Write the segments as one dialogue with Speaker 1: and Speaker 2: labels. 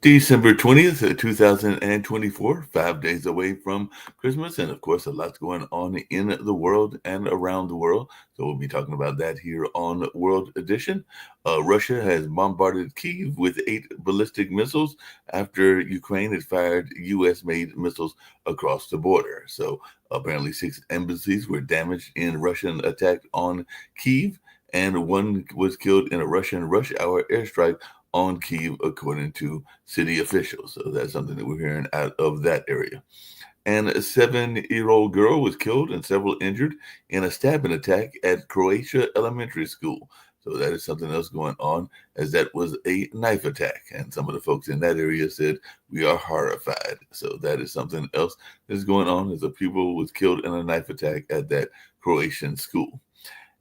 Speaker 1: December 20th, 2024, 5 days away from Christmas. And of course, a lot's going on in the world and around the world. So we'll be talking about that here on World Edition. Russia has bombarded Kyiv with 8 ballistic missiles after Ukraine had fired U.S. made missiles across the border. So apparently, 6 embassies were damaged in Russian attack on Kyiv, and one was killed in a Russian rush hour airstrike on Kyiv, according to city officials. So that's something that we're hearing out of that area. And a 7-year-old girl was killed and several injured in a stabbing attack at Croatia Elementary School. So that is something else going on, as that was a knife attack. And some of the folks in that area said, we are horrified. So that is something else that's going on, as a pupil was killed in a knife attack at that Croatian school.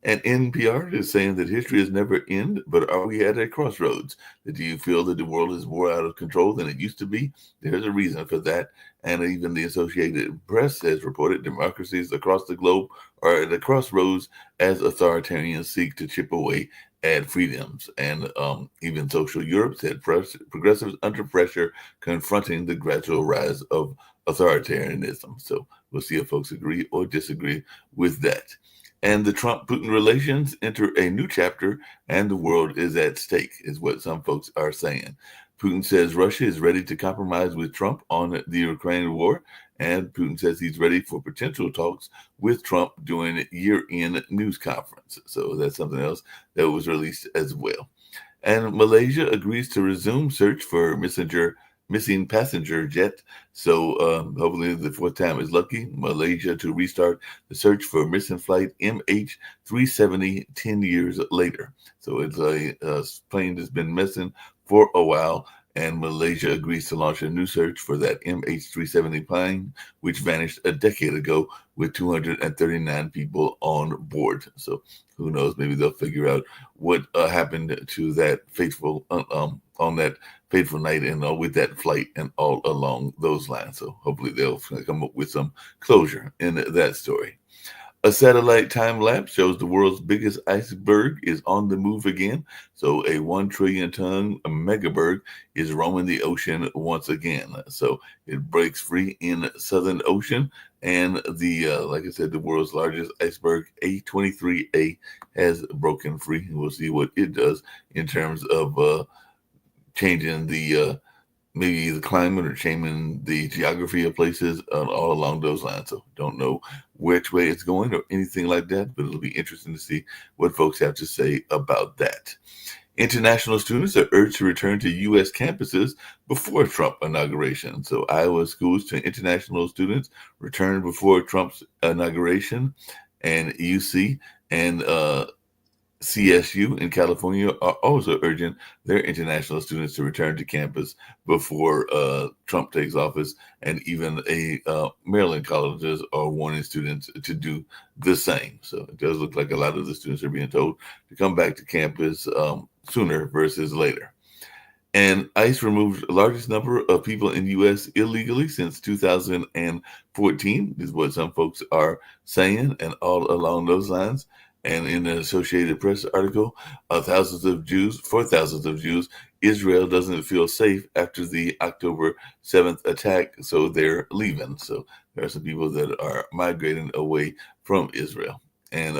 Speaker 1: And NPR is saying that history is never end, but are we at a crossroads? Do you feel that the world is more out of control than it used to be? There's a reason for that. And even the Associated Press has reported democracies across the globe are at a crossroads as authoritarians seek to chip away at freedoms. And even Social Europe said progressives under pressure confronting the gradual rise of authoritarianism. So we'll see if folks agree or disagree with that. And the Trump-Putin relations enter a new chapter, and the world is at stake, is what some folks are saying. Putin says Russia is ready to compromise with Trump on the Ukraine war, and Putin says he's ready for potential talks with Trump during year-end news conference. So that's something else that was released as well. And Malaysia agrees to resume search for missing passenger jet. So hopefully the fourth time is lucky. Malaysia to restart the search for missing flight MH370 10 years later. So it's a plane that's been missing for a while, and Malaysia agrees to launch a new search for that MH370 plane, which vanished a decade ago with 239 people on board. So who knows? Maybe they'll figure out what happened to that fateful on that fateful night and with that flight and all along those lines. So hopefully they'll come up with some closure in that story. A satellite time lapse shows the world's biggest iceberg is on the move again. So a 1 trillion ton megaberg is roaming the ocean once again. So it breaks free in Southern Ocean. And like I said, the world's largest iceberg, A23A, has broken free. We'll see what it does in terms of changing the maybe the climate or changing the geography of places all along those lines. So don't know which way it's going or anything like that, but it'll be interesting to see what folks have to say about that. International students are urged to return to U.S. campuses before Trump inauguration. So Iowa schools to international students return before Trump's inauguration, and UC and CSU in California are also urging their international students to return to campus before Trump takes office, and even Maryland colleges are warning students to do the same. So it does look like a lot of the students are being told to come back to campus sooner versus later. And ICE removed the largest number of people in the U.S. illegally since 2014, is what some folks are saying, and all along those lines. And in an Associated Press article, thousands of Jews, Israel doesn't feel safe after the October 7th attack, so they're leaving. So there are some people that are migrating away from Israel. And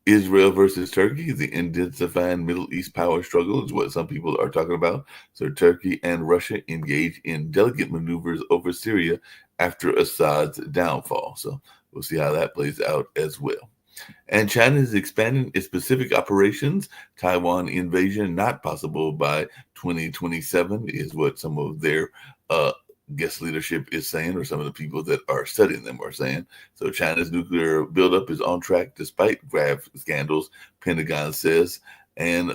Speaker 1: Israel versus Turkey, the intensifying Middle East power struggle is what some people are talking about. So Turkey and Russia engage in delicate maneuvers over Syria after Assad's downfall. So we'll see how that plays out as well. And China is expanding its Pacific operations. Taiwan invasion not possible by 2027 is what some of their guest leadership is saying, or some of the people that are studying them are saying. So China's nuclear buildup is on track despite grave scandals, Pentagon says. And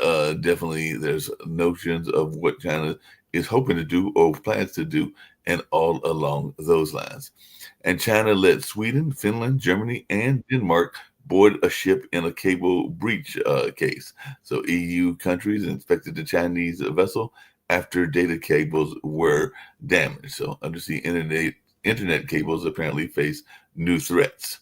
Speaker 1: definitely there's notions of what China is hoping to do or plans to do, and all along those lines. And China led Sweden, Finland, Germany, and Denmark board a ship in a cable breach case. So EU countries inspected the Chinese vessel after data cables were damaged. So undersea internet cables apparently face new threats.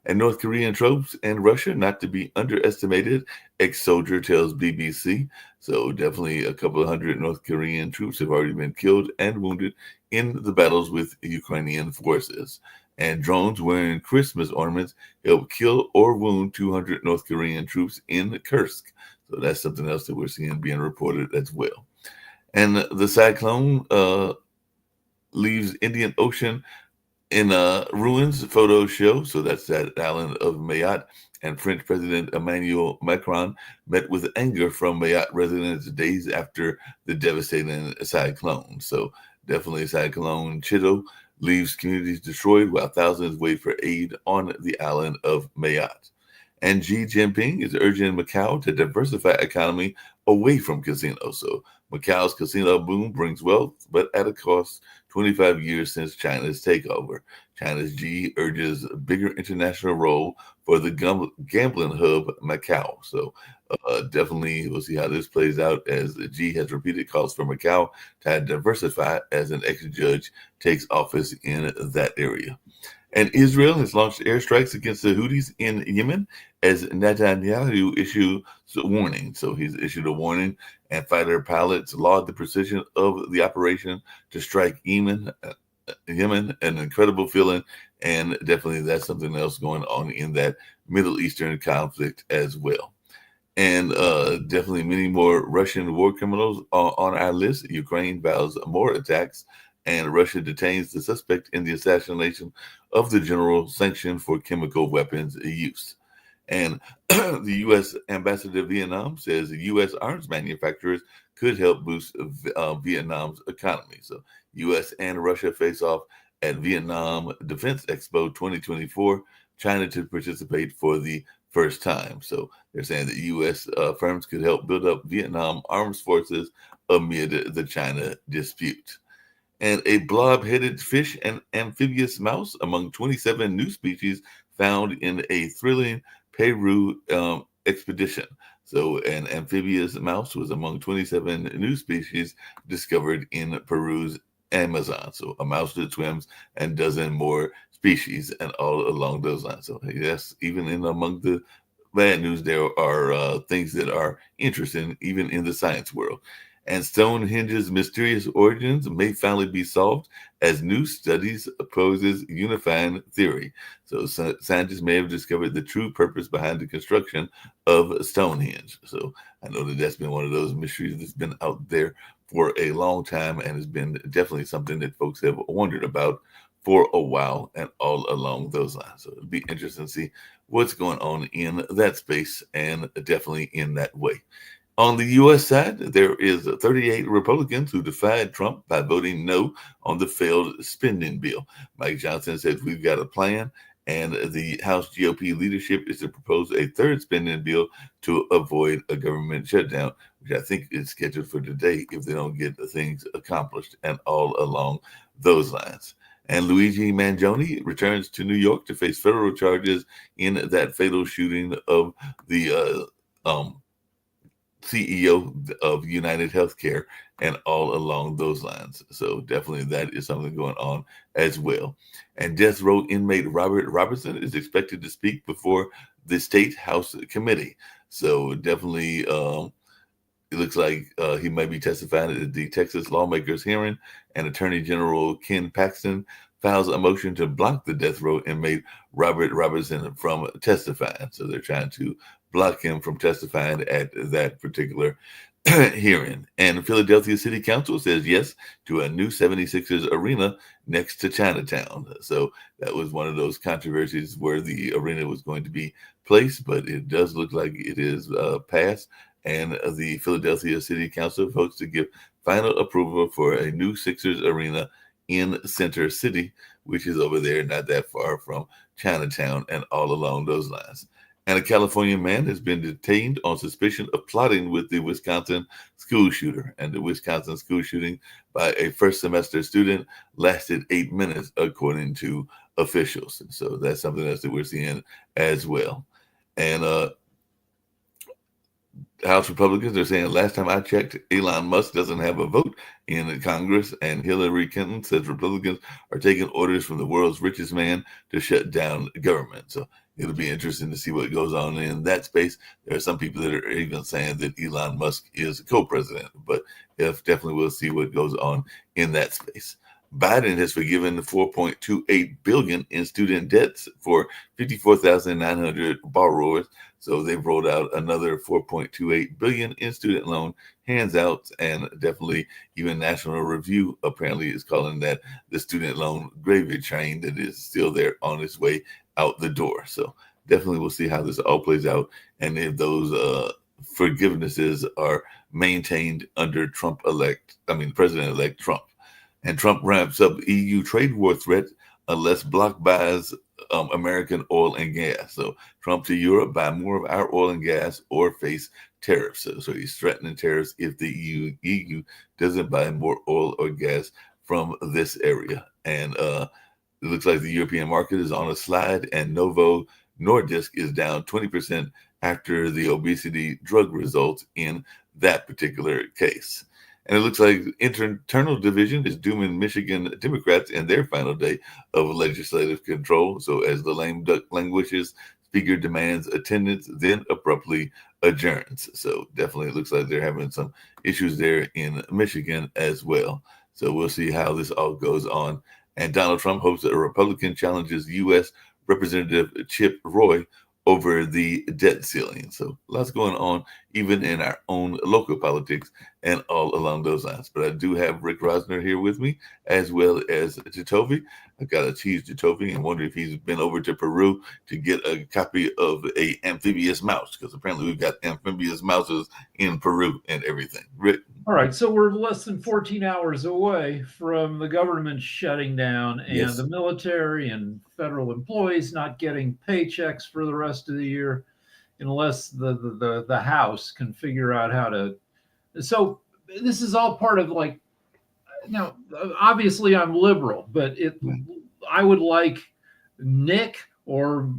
Speaker 1: And North Korean troops and Russia not to be underestimated, ex-soldier tells BBC. So definitely a couple of hundred North Korean troops have already been killed and wounded in the battles with Ukrainian forces. And drones wearing Christmas ornaments helped kill or wound 200 North Korean troops in Kursk. So that's something else that we're seeing being reported as well. And the cyclone leaves Indian Ocean in ruins, photos show. So that's that island of Mayotte. And French President Emmanuel Macron met with anger from Mayotte residents days after the devastating cyclone. So definitely Cyclone Chido leaves communities destroyed while thousands wait for aid on the island of Mayotte. And Xi Jinping is urging Macau to diversify economy away from casinos. So Macau's casino boom brings wealth, but at a cost. 25 years since China's takeover. China's Xi urges a bigger international role for the gambling hub Macau. So definitely we'll see how this plays out as Xi has repeated calls for Macau to diversify as an ex-judge takes office in that area. And Israel has launched airstrikes against the Houthis in Yemen as Netanyahu issues a warning. So he's issued a warning, and fighter pilots laud the precision of the operation to strike Yemen. Yemen, an incredible feeling, and definitely that's something else going on in that Middle Eastern conflict as well. And definitely many more Russian war criminals are on our list. Ukraine vows more attacks, and Russia detains the suspect in the assassination of the general sanctioned for chemical weapons use. And the U.S. ambassador to Vietnam says U.S. arms manufacturers could help boost Vietnam's economy. So U.S. and Russia face off at Vietnam Defense Expo 2024, China to participate for the first time. So they're saying that U.S. Firms could help build up Vietnam armed forces amid the China dispute. And a blob-headed fish and amphibious mouse among 27 new species found in a thrilling Peru expedition. So an amphibious mouse was among 27 new species discovered in Peru's Amazon. So a mouse that swims and dozen more species and all along those lines. So yes, even in among the bad news, there are things that are interesting even in the science world. And Stonehenge's mysterious origins may finally be solved as new studies opposes unifying theory. So scientists may have discovered the true purpose behind the construction of Stonehenge. So I know that that's been one of those mysteries that's been out there for a long time and has been definitely something that folks have wondered about for a while and all along those lines. So it'll be interesting to see what's going on in that space and definitely in that way. On the U.S. side, there is 38 Republicans who defied Trump by voting no on the failed spending bill. Mike Johnson says we've got a plan, and the House GOP leadership is to propose a third spending bill to avoid a government shutdown, which I think is scheduled for today if they don't get the things accomplished and all along those lines. And Luigi Mangione returns to New York to face federal charges in that fatal shooting of the CEO of United Healthcare and all along those lines. So definitely that is something going on as well. And death row inmate Robert Robertson is expected to speak before the State House Committee. So definitely it looks like he might be testifying at the Texas lawmakers hearing, and Attorney General Ken Paxton files a motion to block the death row inmate Robert Robertson from testifying. So they're trying to block him from testifying at that particular hearing. And Philadelphia City Council says yes to a new 76ers arena next to Chinatown. So that was one of those controversies where the arena was going to be placed, but it does look like it is passed. And the Philadelphia City Council votes to give final approval for a new Sixers arena in Center City, which is over there, not that far from Chinatown and all along those lines. And a California man has been detained on suspicion of plotting with the Wisconsin school shooter. And the Wisconsin school shooting by a first semester student lasted 8 minutes, according to officials. And so that's something else that we're seeing as well. And House Republicans are saying last time I checked, Elon Musk doesn't have a vote in Congress, and Hillary Clinton says Republicans are taking orders from the world's richest man to shut down government. So it'll be interesting to see what goes on in that space. There are some people that are even saying that Elon Musk is co-president, but if definitely we'll see what goes on in that space. Biden has forgiven $4.28 billion in student debts for 54,900 borrowers. So they've rolled out another $4.28 billion in student loan handouts, and definitely even National Review apparently is calling that the student loan gravy train that is still there on its way out the door. So definitely we'll see how this all plays out, and if those forgivenesses are maintained under President-elect Trump. And Trump ramps up EU trade war threat unless bloc buys American oil and gas. So Trump to Europe, buy more of our oil and gas or face tariffs. So he's threatening tariffs if the EU doesn't buy more oil or gas from this area. And it looks like the European market is on a slide, and Novo Nordisk is down 20% after the obesity drug results in that particular case. And it looks like internal division is dooming Michigan Democrats in their final day of legislative control. So as the lame duck languishes, Speaker demands attendance, then abruptly adjourns. So definitely it looks like they're having some issues there in Michigan as well. So we'll see how this all goes on. And Donald Trump hopes that a Republican challenges U.S. Representative Chip Roy over the debt ceiling. So lots going on, even in our own local politics and all along those lines. But I do have Rick Rosner here with me, as well as Jacoby. I've got to tease Jacoby and wonder if he's been over to Peru to get a copy of a amphibious mouse, because apparently we've got amphibious mouses in Peru and everything. Rick?
Speaker 2: All right, so we're less than 14 hours away from the government shutting down and
Speaker 1: Yes.
Speaker 2: the military and federal employees not getting paychecks for the rest of the year unless the House can figure out how to. So this is all part of, like, now, obviously I'm liberal, but I would like Nick or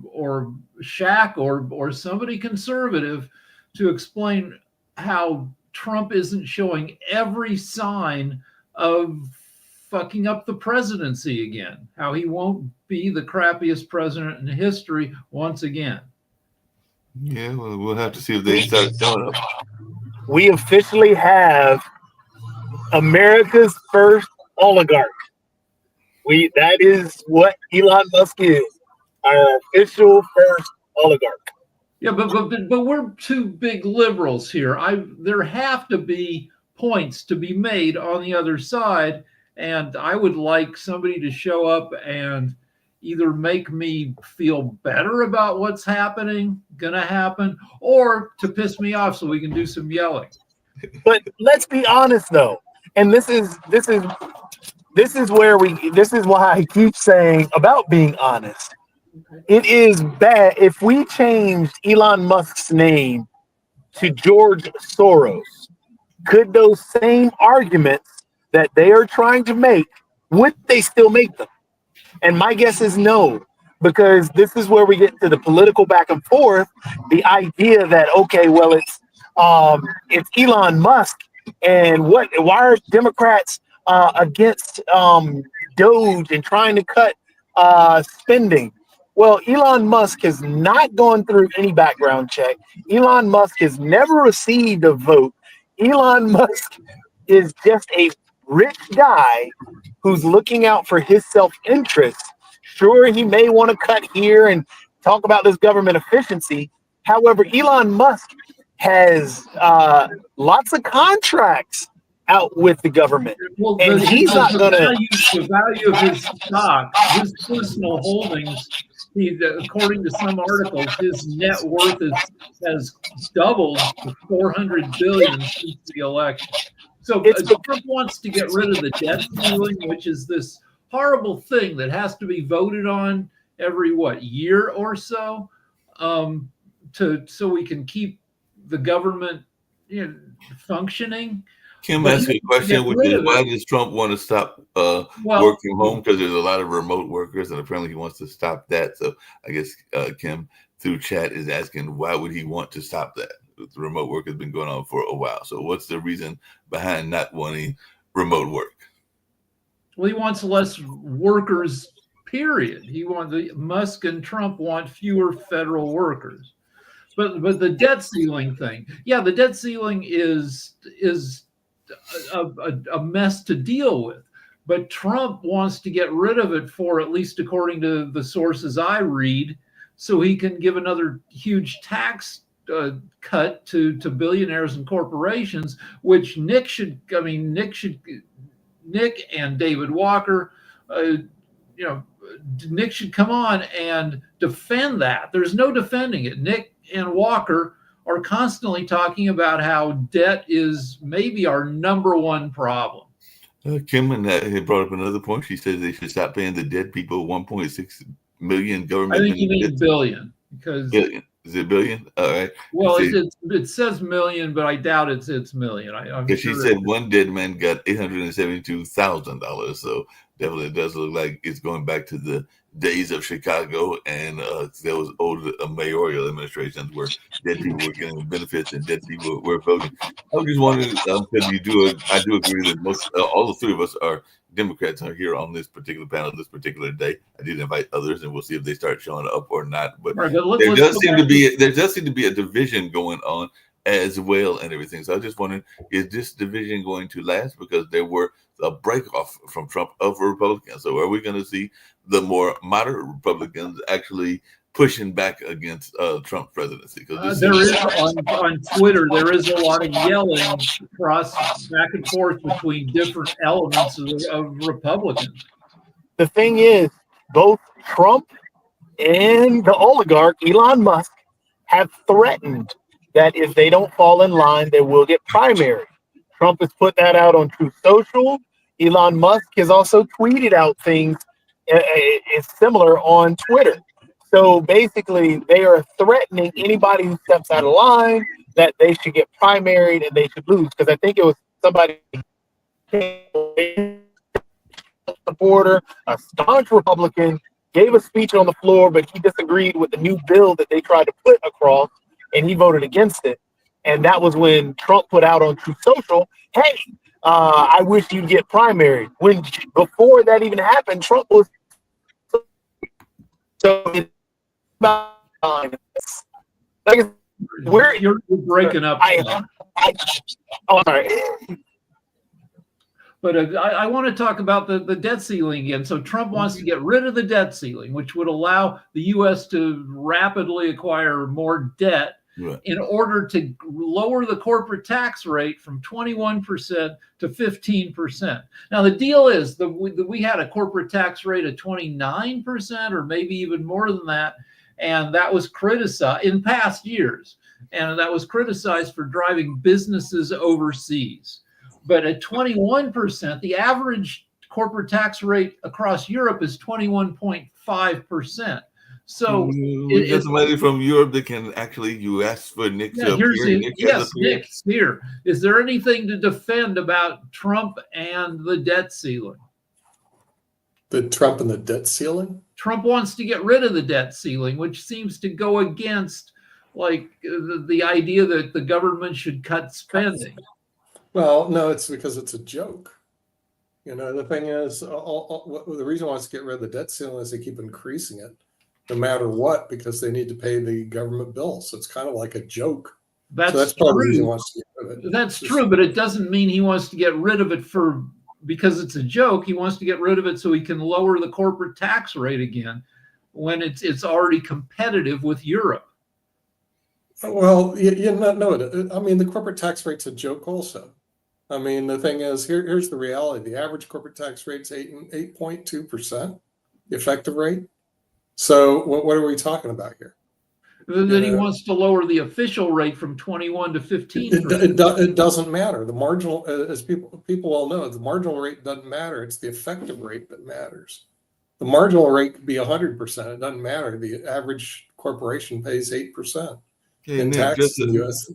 Speaker 2: Shaq or somebody conservative to explain how Trump isn't showing every sign of fucking up the presidency again, how he won't be the crappiest president in history once again.
Speaker 1: Yeah, well, we'll have to see if they start showing up.
Speaker 3: We officially have America's first oligarch. That is what Elon Musk is, our official first oligarch.
Speaker 2: Yeah, but we're two big liberals here. There have to be points to be made on the other side, and I would like somebody to show up and either make me feel better about what's gonna happen, or to piss me off so we can do some yelling.
Speaker 3: But let's be honest, though, and this is why I keep saying about being honest. It is bad if we changed Elon Musk's name to George Soros. Could those same arguments that they are trying to make, would they still make them? And my guess is no, because this is where we get to the political back and forth. The idea that, okay, well, it's Elon Musk, and why are Democrats against Doge and trying to cut spending? Well, Elon Musk has not gone through any background check. Elon Musk has never received a vote. Elon Musk is just a rich guy who's looking out for his self-interest. Sure, he may want to cut here and talk about this government efficiency. However, Elon Musk has lots of contracts out with the government.
Speaker 2: Well,
Speaker 3: and he's not going to...
Speaker 2: The value of his stock, his personal holdings, according to some articles, his net worth has doubled to $400 billion since the election. So Trump wants to get rid of the debt ceiling, which is this horrible thing that has to be voted on every year or so, so we can keep the government functioning.
Speaker 1: Kim asked me a question, which is, why does Trump want to stop work from home? Because there's a lot of remote workers, and apparently he wants to stop that. So I guess Kim, through chat, is asking, why would he want to stop that? remote work has been going on for a while. So what's the reason behind not wanting remote work?
Speaker 2: Well, he wants less workers, period. Musk and Trump want fewer federal workers. But the debt ceiling thing, yeah, the debt ceiling is a mess to deal with. But Trump wants to get rid of it for, at least according to the sources I read, so he can give another huge tax cut to billionaires and corporations, which Nick and David Walker, Nick should come on and defend that. There's no defending it. Nick and Walker are constantly talking about how debt is maybe our number one problem.
Speaker 1: Kim had brought up another point. She says they should stop paying the dead people 1.6 million government.
Speaker 2: I think you mean billion, because
Speaker 1: billion. Is it billion? All right.
Speaker 2: Well, it says million, but I doubt it's million.
Speaker 1: Because she said one dead man got $872,000. So definitely it does look like it's going back to the days of Chicago and there was old mayoral administrations where dead people were getting benefits and dead people were voting. I was just wondering, because I do agree that most all the three of us are Democrats are here on this particular panel this particular day. I did invite others, and we'll see if they start showing up or not. But right, there does seem to be a division going on as well and everything. So I just wondering, is this division going to last? Because there were a break off from Trump of Republicans. So are we going to see the more moderate Republicans actually pushing back against Trump's presidency?
Speaker 2: Because there is on Twitter, there is a lot of yelling back and forth between different elements of Republicans.
Speaker 3: The thing is, both Trump and the oligarch Elon Musk have threatened that if they don't fall in line, they will get primary. Trump has put that out on Truth Social. Elon Musk has also tweeted out things similar on Twitter. So basically, they are threatening anybody who steps out of line that they should get primaried and they should lose. Because I think it was somebody supporter, a staunch Republican, gave a speech on the floor, but he disagreed with the new bill that they tried to put across, and he voted against it. And that was when Trump put out on Truth Social, hey, I wish you'd get primaried. When before that even happened, Trump was so it's about
Speaker 2: you're breaking up.
Speaker 3: Oh, sorry.
Speaker 2: But I want to talk about the debt ceiling again. So Trump wants to get rid of the debt ceiling, which would allow the U.S. to rapidly acquire more debt in order to lower the corporate tax rate from 21% to 15%. Now, the deal is that we had a corporate tax rate of 29% or maybe even more than that. And that was criticized in past years. And that was criticized for driving businesses overseas. But at 21%, the average corporate tax rate across Europe is 21.5%. So
Speaker 1: it's somebody from Europe that can actually, you ask for Nick to appear.
Speaker 2: Nick's here. Is there anything to defend about Trump and the debt ceiling?
Speaker 4: The Trump and the debt ceiling?
Speaker 2: Trump wants to get rid of the debt ceiling, which seems to go against like the idea that the government should cut spending.
Speaker 4: Well, no, it's because it's a joke. You know, the thing is, the reason why wants to get rid of the debt ceiling is they keep increasing it, no matter what, because they need to pay the government bills. So it's kind of like a joke. That's part of the reason he wants to get rid of it.
Speaker 2: That's true, but it doesn't mean he wants to get rid of it because it's a joke. He wants to get rid of it so he can lower the corporate tax rate again when it's already competitive with Europe.
Speaker 4: Well, no. I mean, the corporate tax rate's a joke also. I mean, the thing is, here's the reality. The average corporate tax rate's 8.2%, the effective rate. So what are we talking about here?
Speaker 2: Then he wants to lower the official rate from 21 to 15%.
Speaker 4: It doesn't matter. The marginal, as people all know, the marginal rate doesn't matter. It's the effective rate that matters. The marginal rate could be 100%. It doesn't matter. The average corporation pays 8%. In tax in the U.S.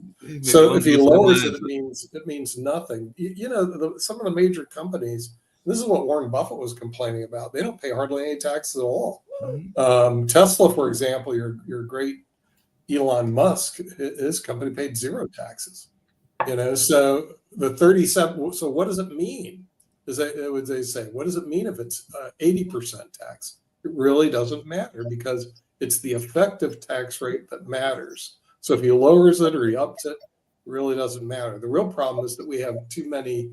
Speaker 4: So if he lowers it, it means nothing. Some of the major companies, this is what Warren Buffett was complaining about. They don't pay hardly any taxes at all. Tesla, for example, your great Elon Musk, his company paid zero taxes. So the 37. So what does it mean? Would they say, what does it mean if it's 80% tax? It really doesn't matter because it's the effective tax rate that matters. So if he lowers it or he ups it, it really doesn't matter. The real problem is that we have too many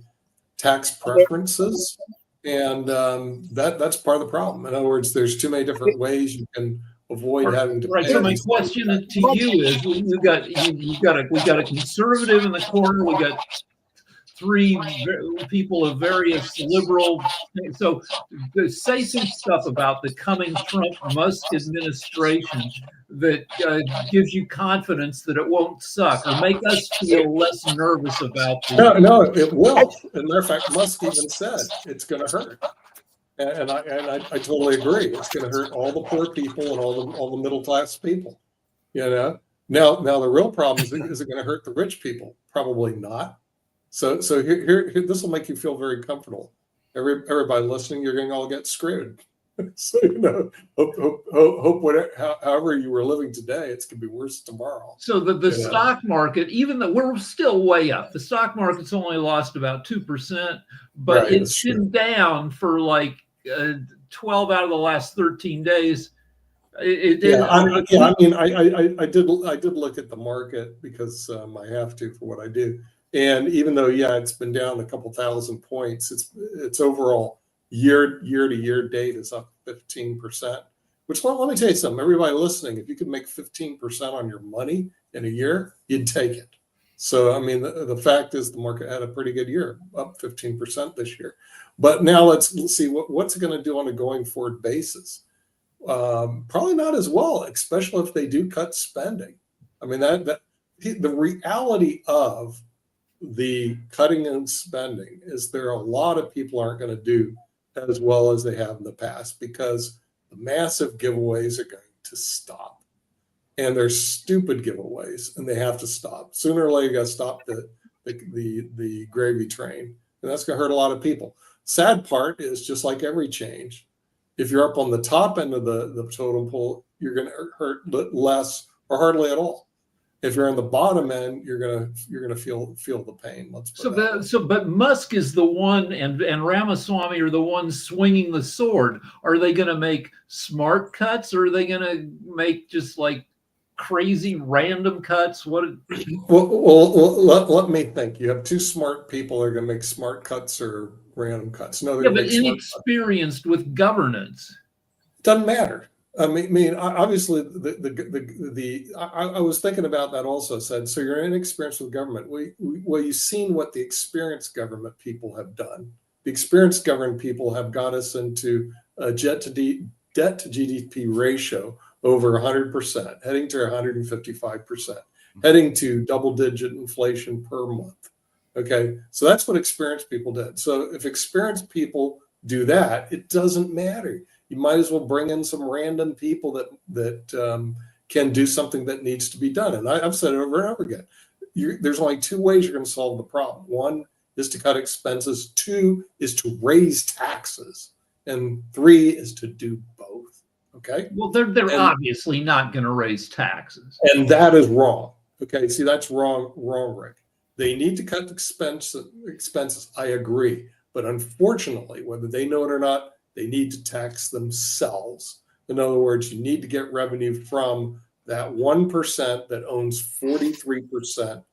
Speaker 4: tax preferences, and that's part of the problem. In other words, there's too many different ways you can avoid having to.
Speaker 2: Right. So my question to you is: we got a conservative in the corner. We got three people of various liberal. So say some stuff about the coming Trump-Musk administration that gives you confidence that it won't suck or make us feel less nervous about this.
Speaker 4: No, it will. As a matter of fact, Musk even said it's going to hurt. And I totally agree. It's going to hurt all the poor people and all the middle class people. Now the real problem is it going to hurt the rich people? Probably not. So here this will make you feel very comfortable. Everybody listening, you're going to all get screwed. So hope whatever, however you were living today, it's going to be worse tomorrow.
Speaker 2: So the stock market, even though we're still way up, the stock market's only lost about 2%, but
Speaker 4: Right,
Speaker 2: it's been down for like 12 out of the last 13 days.
Speaker 4: I did look at the market because I have to for what I do, and even though it's been down a couple thousand points, it's overall year to year date is up 15%. Which let me tell you something, everybody listening, if you could make 15% on your money in a year, you'd take it. So I mean, the fact is the market had a pretty good year, up 15% this year. But now let's see what's it going to do on a going forward basis. Probably not as well, especially if they do cut spending. I mean, that the reality of the cutting in spending is there are a lot of people aren't going to do as well as they have in the past because the massive giveaways are going to stop. And they're stupid giveaways, and they have to stop. Sooner or later, you got to stop the gravy train, and that's going to hurt a lot of people. Sad part is just like every change, if you're up on the top end of the totem pole, you're going to hurt less or hardly at all. If you're on the bottom end, you're gonna feel the pain.
Speaker 2: But Musk is the one, and Ramaswamy are the ones swinging the sword. Are they going to make smart cuts, or are they going to make just like crazy random cuts? Well,
Speaker 4: let me think. You have two smart people are going to make smart cuts or random cuts. No,
Speaker 2: but inexperienced with governance.
Speaker 4: Doesn't matter. I mean, obviously, I was thinking about that also. Said so. You're inexperienced with government. Well, you've seen what the experienced government people have done. The experienced government people have got us into a debt to GDP ratio over 100%, heading to 155%, heading to double-digit inflation per month. Okay, so that's what experienced people did. So if experienced people do that, it doesn't matter. You might as well bring in some random people that can do something that needs to be done. And I've said it over and over again. There's only two ways you're going to solve the problem. One is to cut expenses. Two is to raise taxes. And three is to do both. Okay?
Speaker 2: Well, they're obviously not going to raise taxes.
Speaker 4: And that is wrong. Okay, see, that's wrong, Rick. They need to cut expenses. I agree. But unfortunately, whether they know it or not, they need to tax themselves. In other words, you need to get revenue from that 1% that owns 43%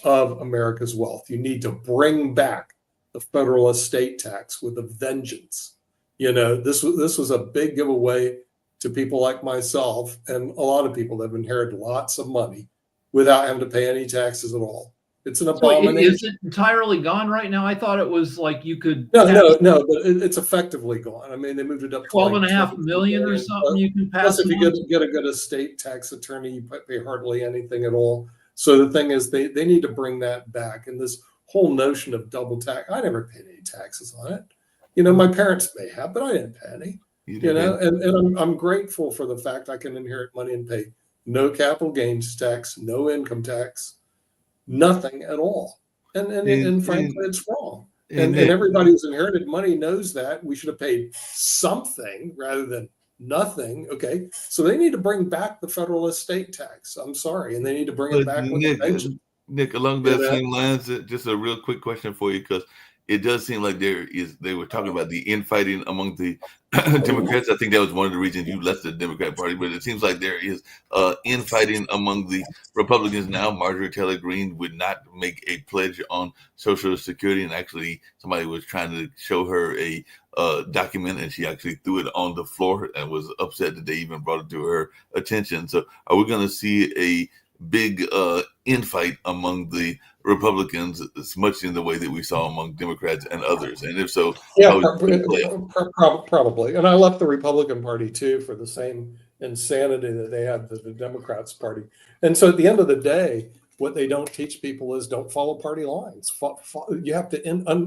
Speaker 4: of America's wealth. You need to bring back the federal estate tax with a vengeance. This was a big giveaway to people like myself and a lot of people that have inherited lots of money without having to pay any taxes at all. It's an abomination.
Speaker 2: Is it entirely gone right now? I thought it was like you could.
Speaker 4: No, but it's effectively gone. I mean, they moved it up
Speaker 2: 12.5 million or something. You can pass.
Speaker 4: Plus, if you get a good estate tax attorney, you pay hardly anything at all. So the thing is, they need to bring that back. And this whole notion of double tax, I never paid any taxes on it. My parents may have, but I didn't pay any. And I'm grateful for the fact I can inherit money and pay no capital gains tax, no income tax. Nothing at all. And frankly, it's wrong. And everybody who's inherited money knows that we should have paid something rather than Nothing. Okay. So they need to bring back the federal estate tax. I'm sorry. And they need to bring it
Speaker 1: But
Speaker 4: back with the pension.
Speaker 1: Nick, along
Speaker 4: You
Speaker 1: that
Speaker 4: know?
Speaker 1: same lines, just a real quick question for you, because it does seem like they were talking about the infighting among the Democrats. I think that was one of the reasons you left the Democrat Party, but it seems like there is infighting among the Republicans now. Marjorie Taylor Greene would not make a pledge on Social Security, and actually somebody was trying to show her a document, and she actually threw it on the floor and was upset that they even brought it to her attention. So are we going to see a big infight among the Republicans, as much in the way that we saw among Democrats and others? And if so,
Speaker 4: Yeah,
Speaker 1: how would it play out?
Speaker 4: probably. And I left the Republican Party too for the same insanity that they had with the Democrats Party. And so at the end of the day, what they don't teach people is don't follow party lines. You have to,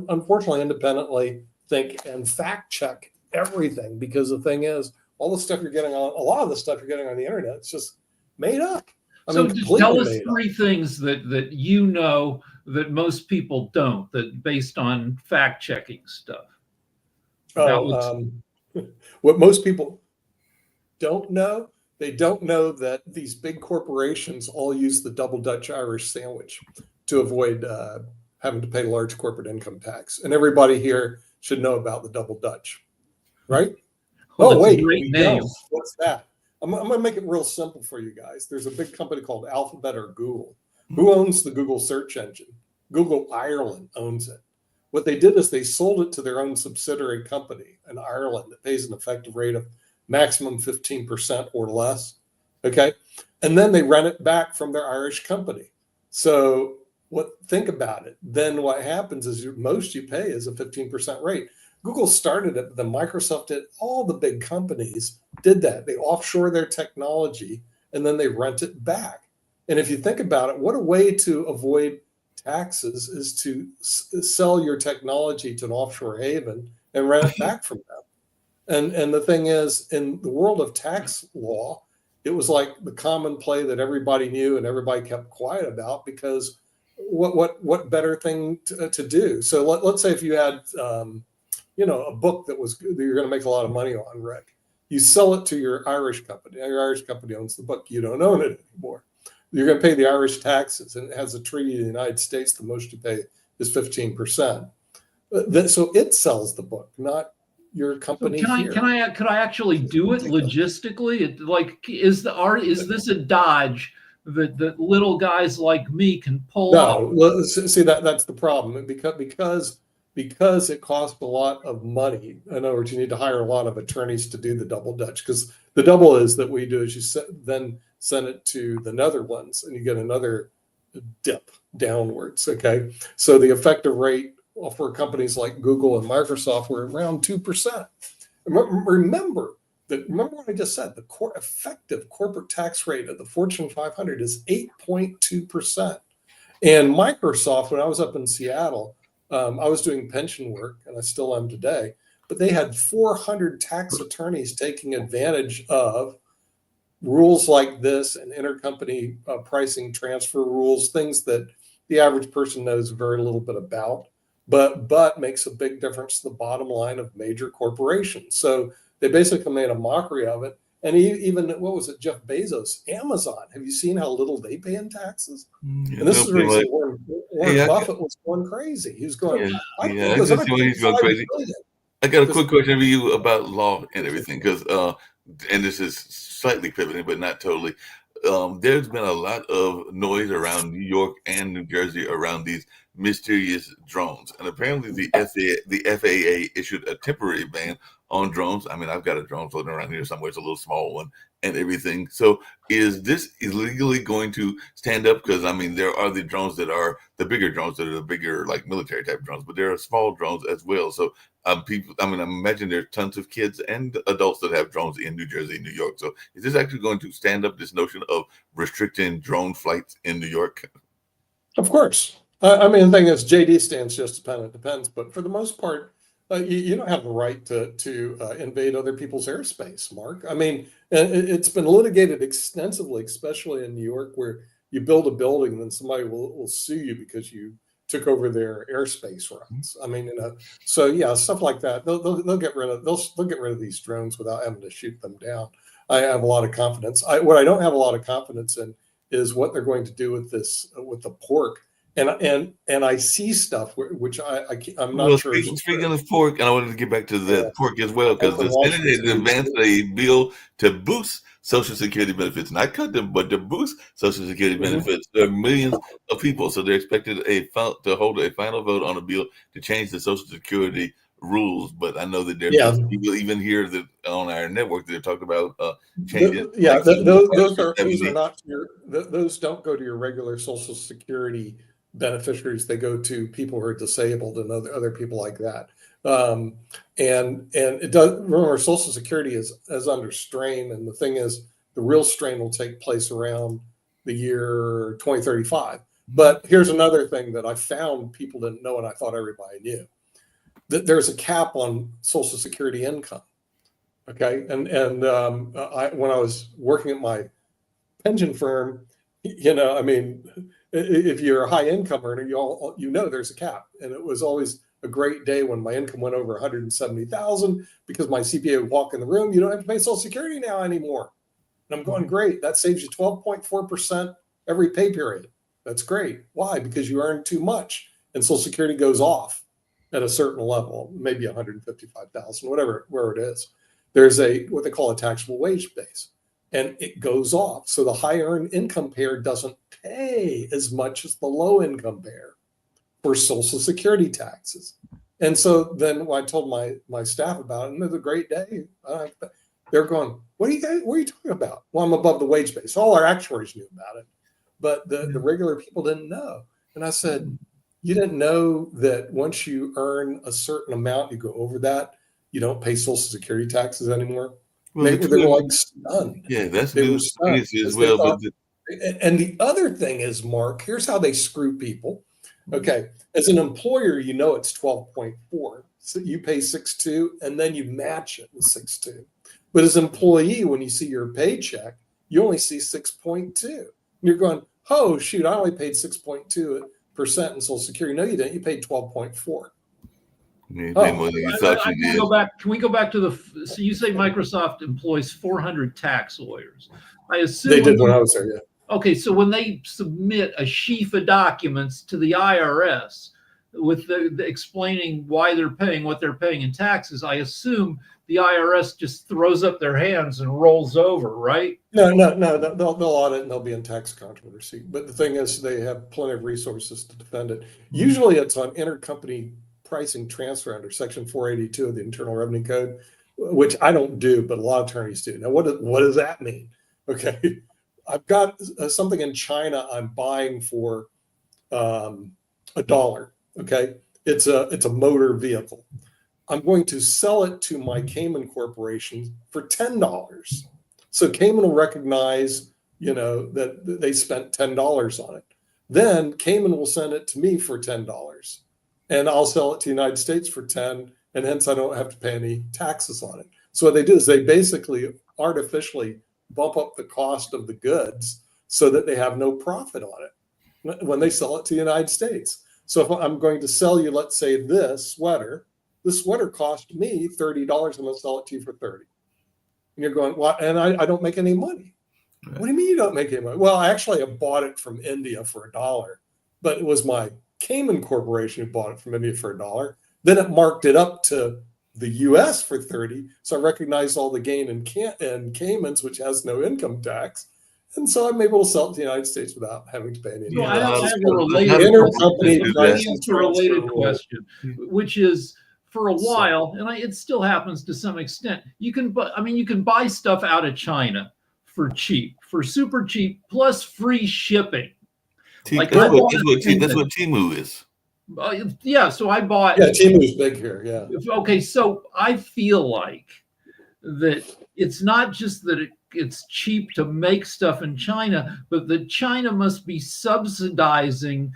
Speaker 4: unfortunately, independently think and fact check everything, because the thing is, all the stuff you're getting on, a lot of the stuff you're getting on the internet, it's just made up.
Speaker 2: So just tell us three things that you know that most people don't, that based on fact checking stuff.
Speaker 4: What most people don't know, they don't know that these big corporations all use the double Dutch Irish sandwich to avoid having to pay large corporate income tax. And everybody here should know about the double Dutch, right?
Speaker 2: Well,
Speaker 4: wait,
Speaker 2: great name.
Speaker 4: What's that? I'm going to make it real simple for you guys. There's a big company called Alphabet or Google. Who owns the Google search engine? Google Ireland owns it. What they did is they sold it to their own subsidiary company in Ireland that pays an effective rate of maximum 15% or less. Okay. And then they rent it back from their Irish company. So think about it. Then what happens is most you pay is a 15% rate. Google started it, then Microsoft did. All the big companies did that. They offshore their technology and then they rent it back. And if you think about it, what a way to avoid taxes is to sell your technology to an offshore haven and rent it back from them. And the thing is, in the world of tax law, it was like the common play that everybody knew and everybody kept quiet about, because what better thing to do? So let's say if you had a book that you're going to make a lot of money on, Rick. You sell it to your Irish company. Now your Irish company owns the book. You don't own it anymore. You're going to pay the Irish taxes, and it has a treaty in the United States. The most you pay is 15%. So it sells the book, not your company.
Speaker 2: So could I actually do it logistically? Is this a dodge that little guys like me can pull off?
Speaker 4: No, see that's the problem, because it costs a lot of money. In other words, you need to hire a lot of attorneys to do the double Dutch, because the double is that we do is you then send it to the Netherlands and you get another dip downwards. Okay. So the effective rate for companies like Google and Microsoft were around 2%. Remember what I just said, the effective corporate tax rate of the Fortune 500 is 8.2%. And Microsoft, when I was up in Seattle, I was doing pension work, and I still am today, but they had 400 tax attorneys taking advantage of rules like this and intercompany pricing transfer rules, things that the average person knows very little bit about, but makes a big difference to the bottom line of major corporations. So they basically made a mockery of it. And even, what was it, Jeff Bezos, Amazon, have you seen how little they pay in taxes?
Speaker 1: Yeah,
Speaker 4: and this is the reason Warren Buffett was going crazy. He was going,
Speaker 1: he's going crazy. I got a quick question for you about law and everything, because, and this is slightly pivoting, but not totally. There's been a lot of noise around New York and New Jersey around these mysterious drones. And apparently the FAA issued a temporary ban on drones. I mean, I've got a drone floating around here somewhere. It's a little small one and everything. So is this illegally going to stand up? Because, I mean, there are the drones that are the bigger drones that are the bigger, like military type drones, but there are small drones as well. So people, I mean, I imagine there's tons of kids and adults that have drones in New Jersey, New York. So is this actually going to stand up, this notion of restricting drone flights in New York?
Speaker 4: Of course. I mean, the thing is, JD stands just depends. But for the most part, you don't have the right to invade other people's airspace, Mark. I mean, it's been litigated extensively, especially in New York, where you build a building and then somebody will sue you because you took over their airspace routes. I mean, so yeah, stuff like that. They'll get rid of these drones without having to shoot them down. I have a lot of confidence. What I don't have a lot of confidence in is what they're going to do with the pork. And I see stuff which I'm not sure.
Speaker 1: Speaking of pork, and I wanted to get back to the pork as well, because the Senate has advanced a bill to boost Social Security benefits, not cut them, but to boost Social Security benefits. There are millions of people, so they're expected to hold a final vote on a bill to change the Social Security rules. But I know that there's people even here that on our network they're talking about changing.
Speaker 4: Those don't go to your regular Social Security beneficiaries. They go to people who are disabled and other people like that. And it does. Remember, Social Security is under strain, and the thing is, the real strain will take place around the year 2035. But here's another thing that I found people didn't know, and I thought everybody knew, that there's a cap on Social Security income. Okay, and when I was working at my pension firm, I mean, if you're a high income earner, you know there's a cap, and it was always a great day when my income went over 170,000 because my CPA would walk in the room. You don't have to pay Social Security now anymore, and I'm going, great. That saves you 12.4% every pay period. That's great. Why? Because you earn too much, and Social Security goes off at a certain level, maybe 155,000, where it is. There's what they call a taxable wage base, and it goes off. So the high earned income payer doesn't pay as much as the low income payer for Social Security taxes. And so then when I told my staff about it, and it was a great day, they're going, what are you talking about? Well, I'm above the wage base. All our actuaries knew about it, but the regular people didn't know. And I said, you didn't know that once you earn a certain amount, you go over that, you don't pay Social Security taxes anymore. Well, they were like stunned.
Speaker 1: Yeah, that's
Speaker 4: they
Speaker 1: new as well.
Speaker 4: And the other thing is, Mark, here's how they screw people. Okay, as an employer, you know it's 12.4. So you pay 6.2 and then you match it with 6.2. But as an employee, when you see your paycheck, you only see 6.2. And you're going, oh, shoot, I only paid 6.2% in Social Security. No, you didn't. You paid 12.4.
Speaker 2: Can we go back to so you say Microsoft employs 400 tax lawyers. I assume
Speaker 4: they did when I was there, yeah.
Speaker 2: Okay, so when they submit a sheaf of documents to the IRS with the explaining why they're paying what they're paying in taxes, I assume the IRS just throws up their hands and rolls over, right?
Speaker 4: No. They'll audit and they'll be in tax controversy. But the thing is, they have plenty of resources to defend it. Usually it's on intercompany pricing transfer under Section 482 of the Internal Revenue Code, which I don't do, but a lot of attorneys do. Now, what does that mean? Okay, I've got something in China I'm buying for $1. Okay, it's a motor vehicle. I'm going to sell it to my Cayman Corporation for $10. So Cayman will recognize, that they spent $10 on it. Then Cayman will send it to me for $10. And I'll sell it to the United States for 10, and hence I don't have to pay any taxes on it. So what they do is they basically artificially bump up the cost of the goods so that they have no profit on it when they sell it to the United States. So if I'm going to sell you, let's say this sweater cost me $30. I'm going to sell it to you for $30. And you're going, well, and I don't make any money. Right. What do you mean you don't make any money? Well, actually, I bought it from India for $1, but it was my Cayman Corporation who bought it from India for $1. Then it marked it up to the U.S. for $30. So I recognized all the gain in Caymans, which has no income tax. And so I'm able to sell it to the United States without having to pay any.
Speaker 2: I have a related question, which is, for a while, and it still happens to some extent, you can buy stuff out of China for super cheap, plus free shipping.
Speaker 1: That's what Temu is.
Speaker 2: Yeah, so I bought.
Speaker 4: Yeah, Temu's big here. Yeah.
Speaker 2: Okay, so I feel like that it's not just that it's cheap to make stuff in China, but that China must be subsidizing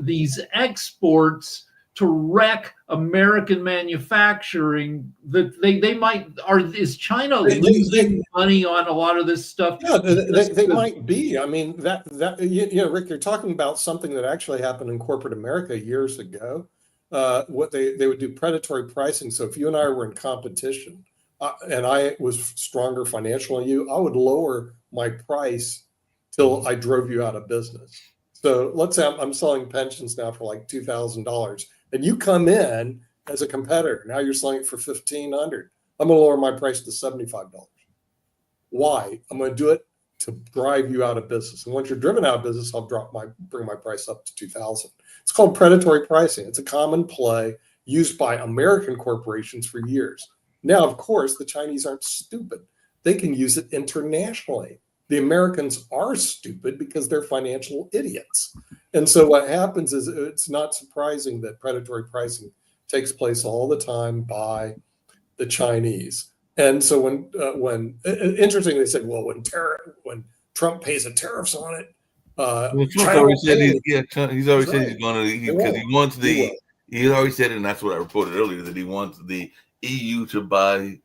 Speaker 2: these exports to wreck American manufacturing, that is China losing money on a lot of this stuff?
Speaker 4: Yeah, they might be. I mean, Rick, you're talking about something that actually happened in corporate America years ago. What they would do predatory pricing. So if you and I were in competition, and I was stronger financially than you, I would lower my price till I drove you out of business. So let's say I'm selling pensions now for like $2,000, and you come in as a competitor. Now you're selling it for $1,500. I'm going to lower my price to $75. Why? I'm going to do it to drive you out of business. And once you're driven out of business, I'll bring my price up to 2,000. It's called predatory pricing. It's a common play used by American corporations for years. Now, of course, the Chinese aren't stupid. They can use it internationally. The Americans are stupid because they're financial idiots. And so what happens is it's not surprising that predatory pricing takes place all the time by the Chinese. And so when interesting, they said, well, when Trump pays the tariffs on it,
Speaker 1: he's already said he's going to, because he wants he already said it, and that's what I reported earlier, that he wants the EU to buy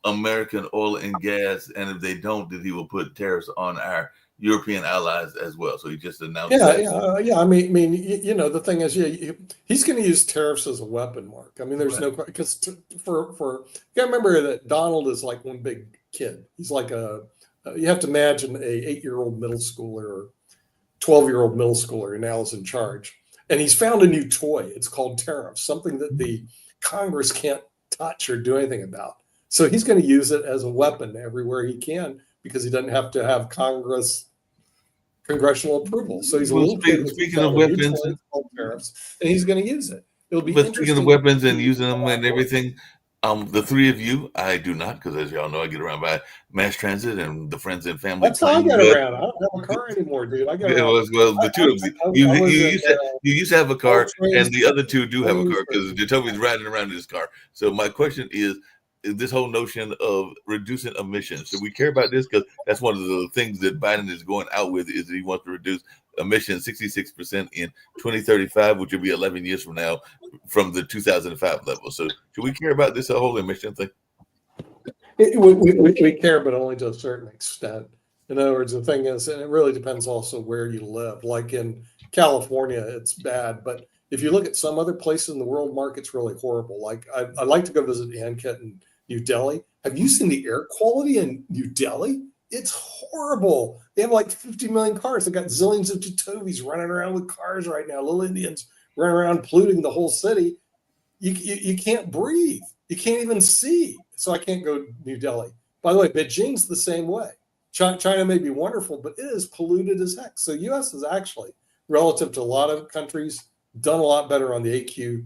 Speaker 1: American oil and gas, and if they don't, that he will put tariffs on our European allies as well. So he just announced
Speaker 4: Yeah. I mean, the thing is, he's going to use tariffs as a weapon, Mark. I mean, there's no, because you got to remember that Donald is like one big kid. He's like you have to imagine a 8-year-old middle schooler or 12-year-old middle schooler who now is in charge. And he's found a new toy. It's called tariffs, something that the Congress can't touch or do anything about. So he's going to use it as a weapon everywhere he can, because he doesn't have to have congressional approval. So he's a little kid.
Speaker 1: Speaking of weapons,
Speaker 4: tariffs, and he's going to use it. It'll be
Speaker 1: speaking of weapons and using them and everything, the three of you, I do not, because as y'all know, I get around by mass transit and the friends and family.
Speaker 4: That's how I get around. I don't have a car anymore, dude. I get around.
Speaker 1: Well, the two of you, you used to have a car, and the other two do have a car, because Jacoby's riding around in his car. So my question is this whole notion of reducing emissions. Do we care about this? Because that's one of the things that Biden is going out with, is that he wants to reduce emissions 66% in 2035, which will be 11 years from now, from the 2005 level. So should we care about this whole emission thing?
Speaker 4: We care, but only to a certain extent. In other words, the thing is, and it really depends also where you live. Like in California, it's bad, but if you look at some other places in the world, Mark, it's really horrible. Like I'd like to go visit Ankit in New Delhi. Have you seen the air quality in New Delhi? It's horrible. They have like 50 million cars. They got zillions of Jatovis running around with cars right now. Little Indians running around polluting the whole city. You can't breathe. You can't even see. So I can't go to New Delhi. By the way, Beijing's the same way. China may be wonderful, but it is polluted as heck. So U.S. is actually, relative to a lot of countries, done a lot better on the AQ.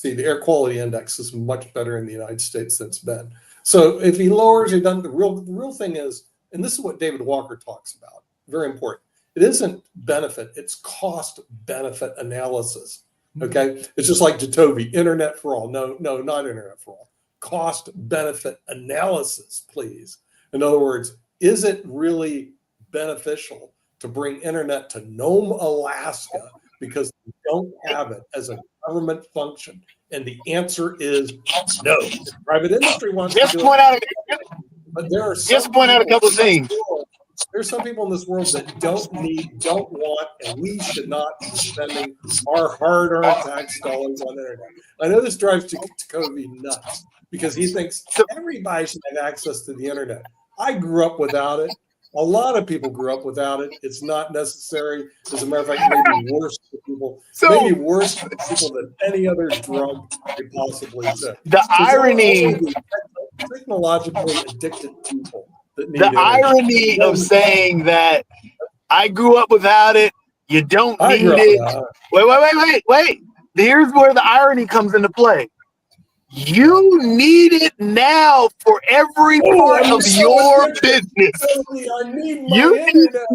Speaker 4: The air quality index is much better in the United States than it's been. So if he lowers it, the real thing is, and this is what David Walker talks about, very important. It isn't benefit, it's cost benefit analysis. Okay. It's just like Jacoby, internet for all. No, not internet for all. Cost benefit analysis, please. In other words, is it really beneficial to bring internet to Nome, Alaska, because we don't have it as a government function? And the answer is no. Private industry wants to do it. But there are
Speaker 3: point out a couple of things.
Speaker 4: There's some people in this world that don't want, and we should not be spending our hard-earned tax dollars on the internet. I know this drives Jacoby nuts, because he thinks everybody should have access to the internet. I grew up without it. A lot of people grew up without it. It's not necessary. As a matter of fact, maybe worse for people. Maybe worse for people than any other drug could possibly exist.
Speaker 3: The irony,
Speaker 4: technologically addicted people.
Speaker 3: The irony of saying that I grew up without it, you don't need it. Wait. Here's where the irony comes into play. You need it now for every part of your business. You need it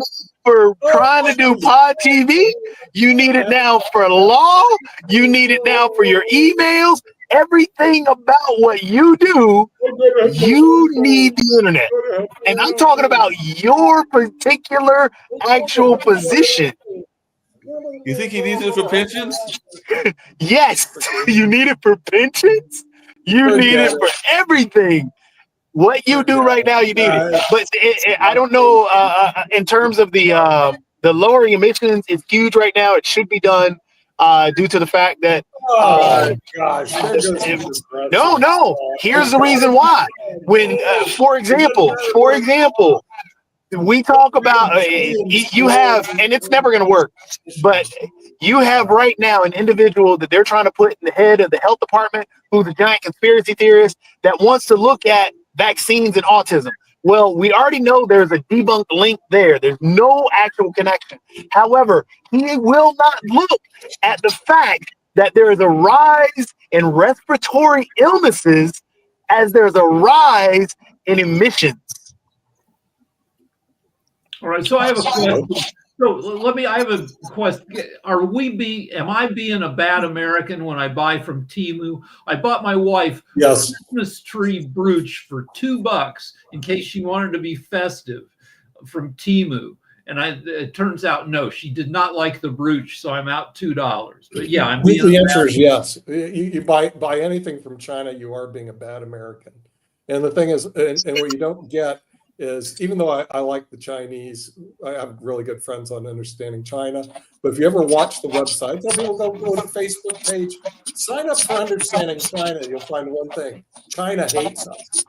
Speaker 3: for trying to do pod TV. You need it now for law. You need it now for your emails. Everything about what you do, you need the internet. And I'm talking about your particular actual position.
Speaker 1: You think he needs it for pensions?
Speaker 3: Yes, you need it for pensions. You need it for everything. What you do right now, you need it. But I don't know. In terms of the lowering emissions, it's huge right now. It should be done due to the fact that.
Speaker 4: Oh gosh!
Speaker 3: No. Here's the reason why. When, for example, we talk about you have, and it's never going to work, but you have right now an individual that they're trying to put in the head of the health department who's a giant conspiracy theorist that wants to look at vaccines and autism. Well, we already know there's a debunked link there. There's no actual connection. However, he will not look at the fact that there is a rise in respiratory illnesses as there's a rise in emissions.
Speaker 2: All right, so I have a question. So I have a question. Am I being a bad American when I buy from Temu? I bought my wife a Christmas tree brooch for $2 in case she wanted to be festive from Temu. And it turns out, no, she did not like the brooch, so I'm out $2. But yeah,
Speaker 4: the answer is yes. You buy anything from China, you are being a bad American. And the thing is, and what you don't get is, even though I like the Chinese, I have really good friends on understanding China. But if you ever watch the website, people go to the Facebook page, sign up for Understanding China. You'll find one thing: China hates us.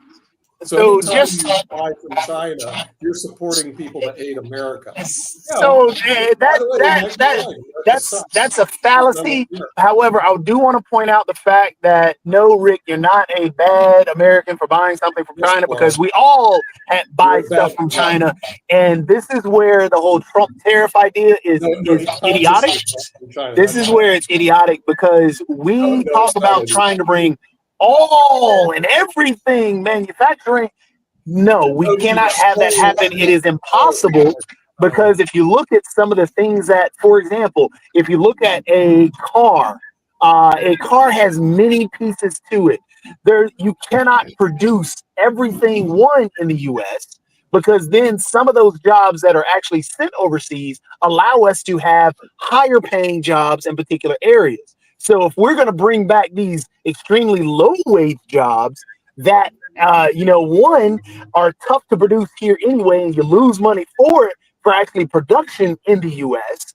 Speaker 4: So just you buy from China, you're supporting people that hate America.
Speaker 3: So that's a fallacy. However, I do want to point out the fact that no, Rick, you're not a bad American for buying something from China, because we all buy stuff from China, and this is where the whole Trump tariff idea is idiotic. This is where it's idiotic, because we talk about trying to bring all and everything manufacturing. No, we cannot have that happen. It is impossible, because if you look at some of the things that, for example, if you look at a car has many pieces to it. You cannot produce everything in the US, because then some of those jobs that are actually sent overseas allow us to have higher paying jobs in particular areas. So if we're going to bring back these extremely low wage jobs that, one, are tough to produce here anyway, and you lose money for actually production in the U.S.,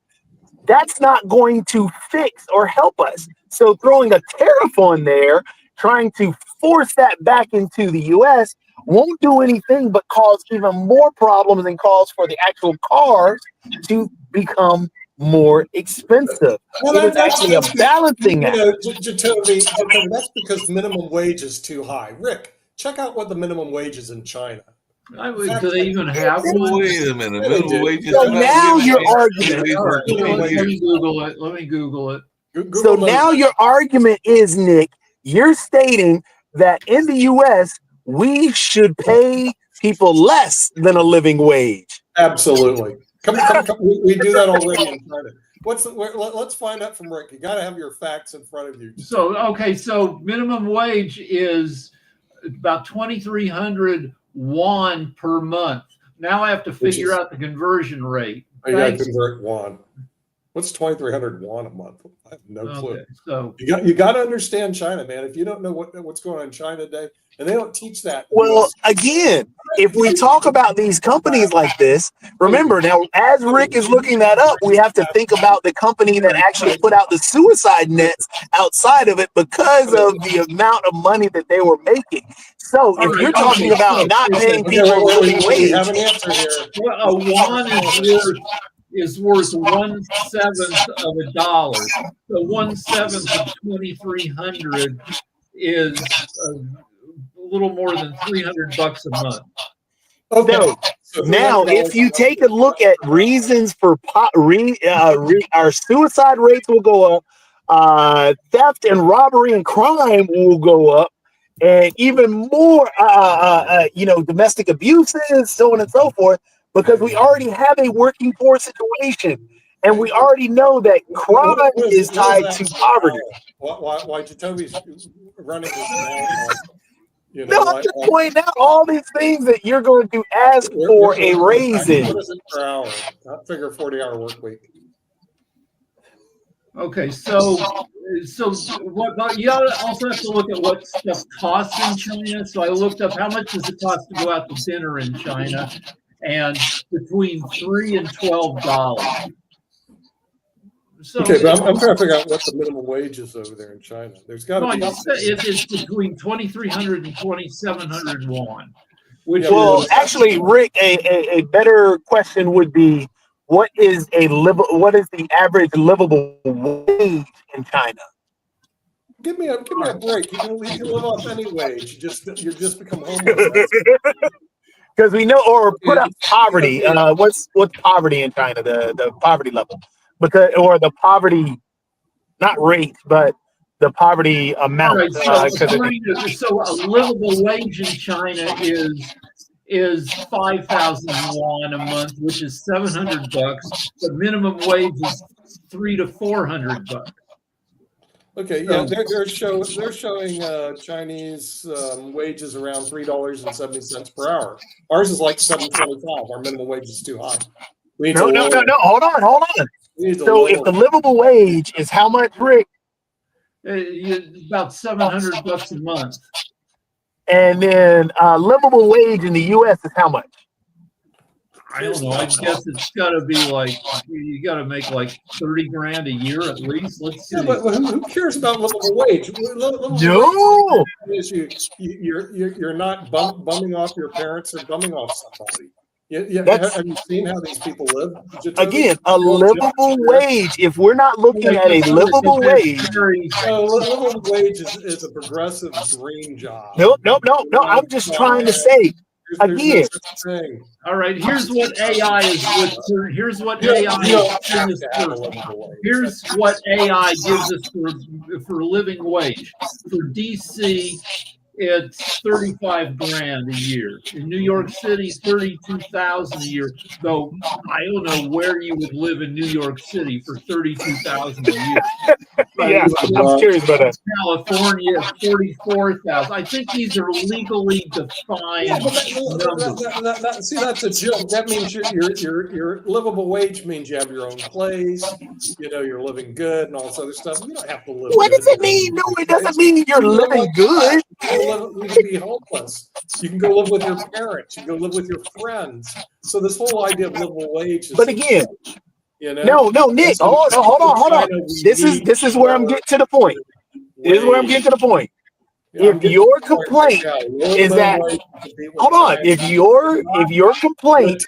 Speaker 3: that's not going to fix or help us. So throwing a tariff on there, trying to force that back into the U.S., won't do anything but cause even more problems and cause for the actual cars to become more expensive. It's actually a balancing act.
Speaker 4: Jacoby, that's because minimum wage is too high. Rick, check out what the minimum wage is in China.
Speaker 2: Do they even have one?
Speaker 1: Wait a minute. Minimum wage is
Speaker 3: so now your argument.
Speaker 2: Let me Google it.
Speaker 3: So now your argument is, Nick, you're stating that in the U.S. we should pay people less than a living wage.
Speaker 4: Absolutely. Come. We do that already in China. Let's find out from Rick. You got to have your facts in front of you.
Speaker 2: So minimum wage is about 2,300 won per month. Now I have to figure out the conversion rate.
Speaker 4: You got to convert won. What's 2,300 won a month? I have no clue.
Speaker 2: So
Speaker 4: you got to understand China, man. If you don't know what's going on in China today, and they don't teach that.
Speaker 3: Well, again, if we talk about these companies like this, remember now, as Rick is looking that up, we have to think about the company that actually put out the suicide nets outside of it because of the amount of money that they were making. So if you're talking about not paying people a living wage,
Speaker 4: have an answer here.
Speaker 2: A won is worth 1/7 of a dollar. So 1/7 of 2,300 is a little more than $300 a month.
Speaker 3: Okay. So now, if you take a look at reasons for our suicide rates will go up, theft and robbery and crime will go up, and even more, domestic abuses, so on and so forth, because we already have a working poor situation, and we already know that crime is tied to poverty.
Speaker 4: Why Jacoby's running this now?
Speaker 3: No, I'm just pointing out all these things that you're going to ask for a raise in.
Speaker 4: What is it per hour? I figure 40-hour work week.
Speaker 2: Okay, so what? But you also have to look at what stuff costs in China. So I looked up how much does it cost to go out to dinner in China, and between $3 and $12. So
Speaker 4: Okay, but I'm trying to figure out what the minimum wage is over there in China. There's got to
Speaker 2: no,
Speaker 4: be.
Speaker 2: it is between 2,300 and 2,700 won. Which
Speaker 3: Well,
Speaker 2: is,
Speaker 3: actually, Rick, a better question would be, what is the average livable wage in China?
Speaker 4: Give me a break. You can live off any wage. You just become homeless.
Speaker 3: Because we know, or put up poverty. What's poverty in China? The poverty level, or the poverty, not rate, but the poverty amount.
Speaker 2: right, so a livable wage in China is 5,000 yuan a month, which is $700. The minimum wage is $300 to $400.
Speaker 4: Okay, yeah, they're showing Chinese wages around $3.70 per hour. Ours is like $7.25. Our minimum wage is too high.
Speaker 3: No. Hold on. So if the livable wage is how much, Rick?
Speaker 2: About $700 a month.
Speaker 3: And then livable wage in the U.S. is how much?
Speaker 2: I don't know. I guess it's got to be like, you got to make like 30 grand a year at least. Let's see.
Speaker 4: Yeah, but who cares about livable wage?
Speaker 3: No.
Speaker 4: You're not bumming off your parents or bumming off somebody. Have you seen how these people live?
Speaker 3: Again, a livable wage. If we're not looking at a livable wage,
Speaker 4: livable wage is a progressive dream job.
Speaker 3: No. I'm just trying to say. Again,
Speaker 2: all right. Here's what AI is. Here's what AI is. Here's what AI gives us for living wage. For DC, it's 35 grand a year. In New York City, 32,000 a year. Though I don't know where you would live in New York City for 32,000 a year.
Speaker 3: Yeah, I'm curious about that.
Speaker 2: California, 44,000. I think these are legally defined numbers.
Speaker 4: See, that's a joke. That means your livable wage means you have your own place. You're living good and all this other stuff. You don't have to live.
Speaker 3: What does it mean? No, it doesn't mean you're living good.
Speaker 4: You can be homeless. You can go live with your parents. You can go live with your friends. So this whole idea of livable wage is.
Speaker 3: But again. No, Nick. Hold on. This is where I'm getting to the point. If your complaint is that, hold on, if your complaint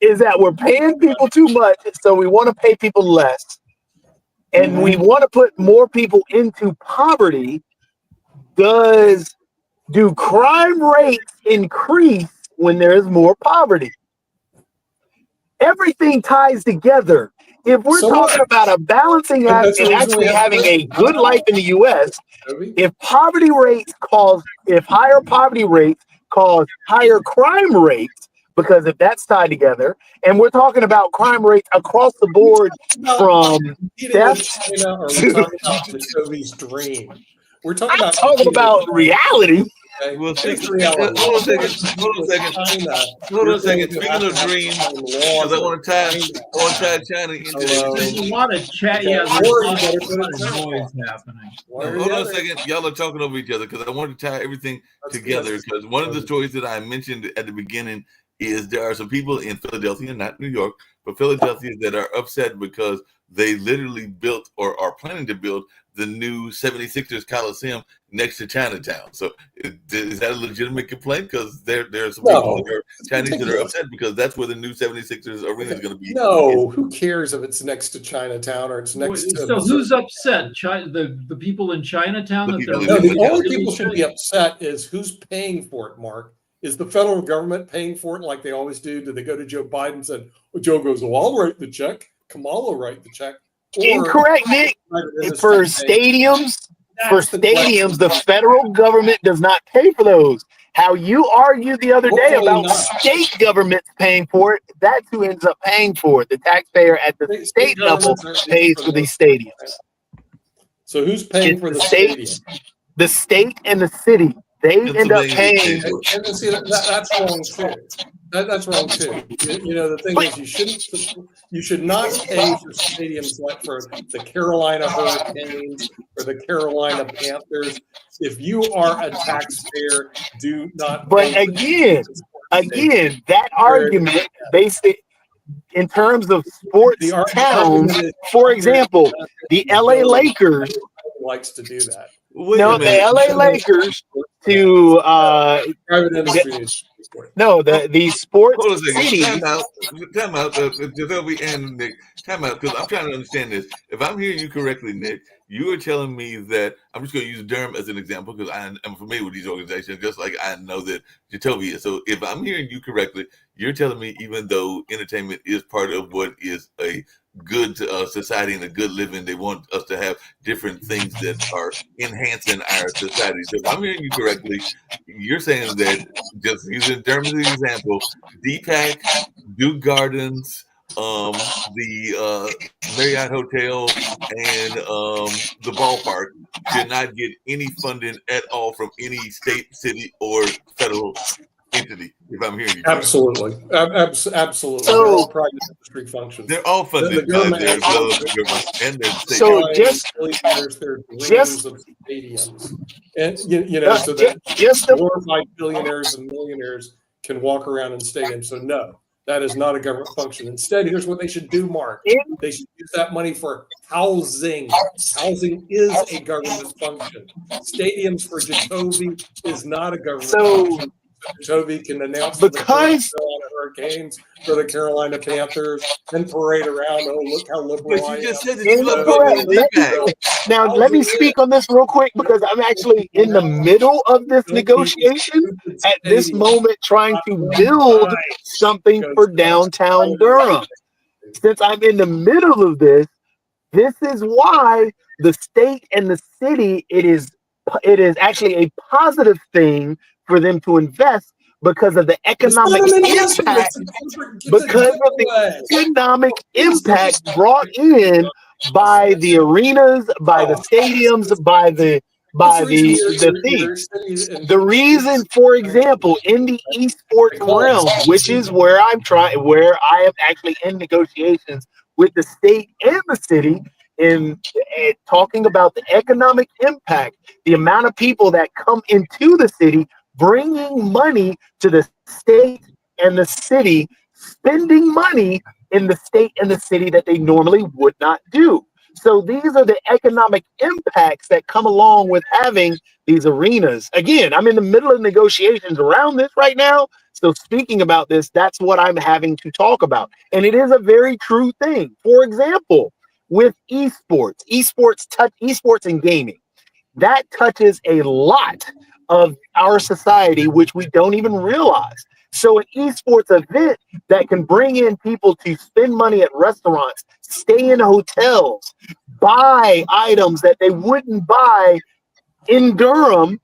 Speaker 3: is that we're paying people too much, so we want to pay people less, and we want to put more people into poverty, do crime rates increase when there is more poverty? Everything ties together. If we're talking about a balancing act and actually having a good life in the U.S., if higher poverty rates cause higher crime rates, because if that's tied together, and we're talking about crime rates across the board from theft
Speaker 4: to
Speaker 3: we're talking about reality.
Speaker 1: Well, hold on a second. Speaking of dreams, because I want to tie China into this.
Speaker 2: There's a lot of chat. Yeah, there's a lot of noise happening.
Speaker 1: Hold on a second. Y'all are talking over each other because I want to tie everything together. Because one of the stories that I mentioned at the beginning is there are some people in Philadelphia, not New York, but Philadelphia, that are upset because they literally built or are planning to build the new 76ers Coliseum next to Chinatown. So is that a legitimate complaint? Because there are some people that are Chinese that are upset because that's where the new 76ers arena is going to be.
Speaker 4: No, who cares if it's next to Chinatown or it's next to...
Speaker 2: So who's upset? The people in Chinatown?
Speaker 4: The only people should be upset is who's paying for it, Mark. Is the federal government paying for it like they always do? Do they go to Joe Biden and said, Joe goes, well, I'll write the check. Kamala will write the check.
Speaker 3: Incorrect, Nick. For stadiums, the federal government does not pay for those. How you argued the other day about state governments paying for it, that's who ends up paying for it. The taxpayer at the state level pays for these stadiums.
Speaker 4: So who's paying for the stadium?
Speaker 3: The state and the city. They end up paying.
Speaker 4: And see, that's wrong too. That's wrong too. The thing is, you should not pay for stadiums like for the Carolina Hurricanes or the Carolina Panthers. If you are a taxpayer, do not.
Speaker 3: But again, that argument based in terms of sports towns. For example, the LA Lakers
Speaker 4: likes to do that.
Speaker 3: The LA Lakers to
Speaker 4: private industry.
Speaker 3: the sports city.
Speaker 1: Time out, Jacoby and Nick. Time out, because I'm trying to understand this. If I'm hearing you correctly, Nick, you are telling me that I'm just going to use Durham as an example because I'm familiar with these organizations, just like I know that Jacoby is. So if I'm hearing you correctly, you're telling me even though entertainment is part of what is a good society and a good living, they want us to have different things that are enhancing our society. So if I'm hearing you correctly, you're saying that, just using Durham as an example, DPAC, Duke Gardens, the Marriott Hotel, and the ballpark should not get any funding at all from any state, city, or federal entity, if I'm hearing you.
Speaker 4: Absolutely. Absolutely.
Speaker 3: So,
Speaker 4: they're all private industry functions.
Speaker 1: They're all funded by their government and their state.
Speaker 3: So
Speaker 4: there's dreams of stadiums. And, so that
Speaker 3: just
Speaker 4: 4 or 5 billionaires and millionaires can walk around in stadiums. So no, that is not a government function. Instead, here's what they should do, Mark. They should use that money for housing. Housing is a government function. Stadiums for Jacoby is not a government function. Jacoby can announce
Speaker 3: because
Speaker 4: the Carolina Hurricanes for the Carolina Panthers and parade around. Oh, look how liberal I am.
Speaker 3: Now, let me speak on this real quick because I'm actually in the middle of this negotiation at this moment, trying to build something for downtown Durham. Since I'm in the middle of this is why the state and the city, it is actually a positive thing for them to invest because of the economic impact, brought in by the arenas, by the stadiums, by the things. The reason, for example, in the esports realm, which is where I am actually in negotiations with the state and the city, in talking about the economic impact, the amount of people that come into the city, bringing money to the state and the city, spending money in the state and the city that they normally would not do. So these are the economic impacts that come along with having these arenas. Again, I'm in the middle of negotiations around this right now. So speaking about this, that's what I'm having to talk about. And it is a very true thing. For example, with esports and gaming, that touches a lot of our society, which we don't even realize. So an esports event that can bring in people to spend money at restaurants, stay in hotels, buy items that they wouldn't buy in Durham,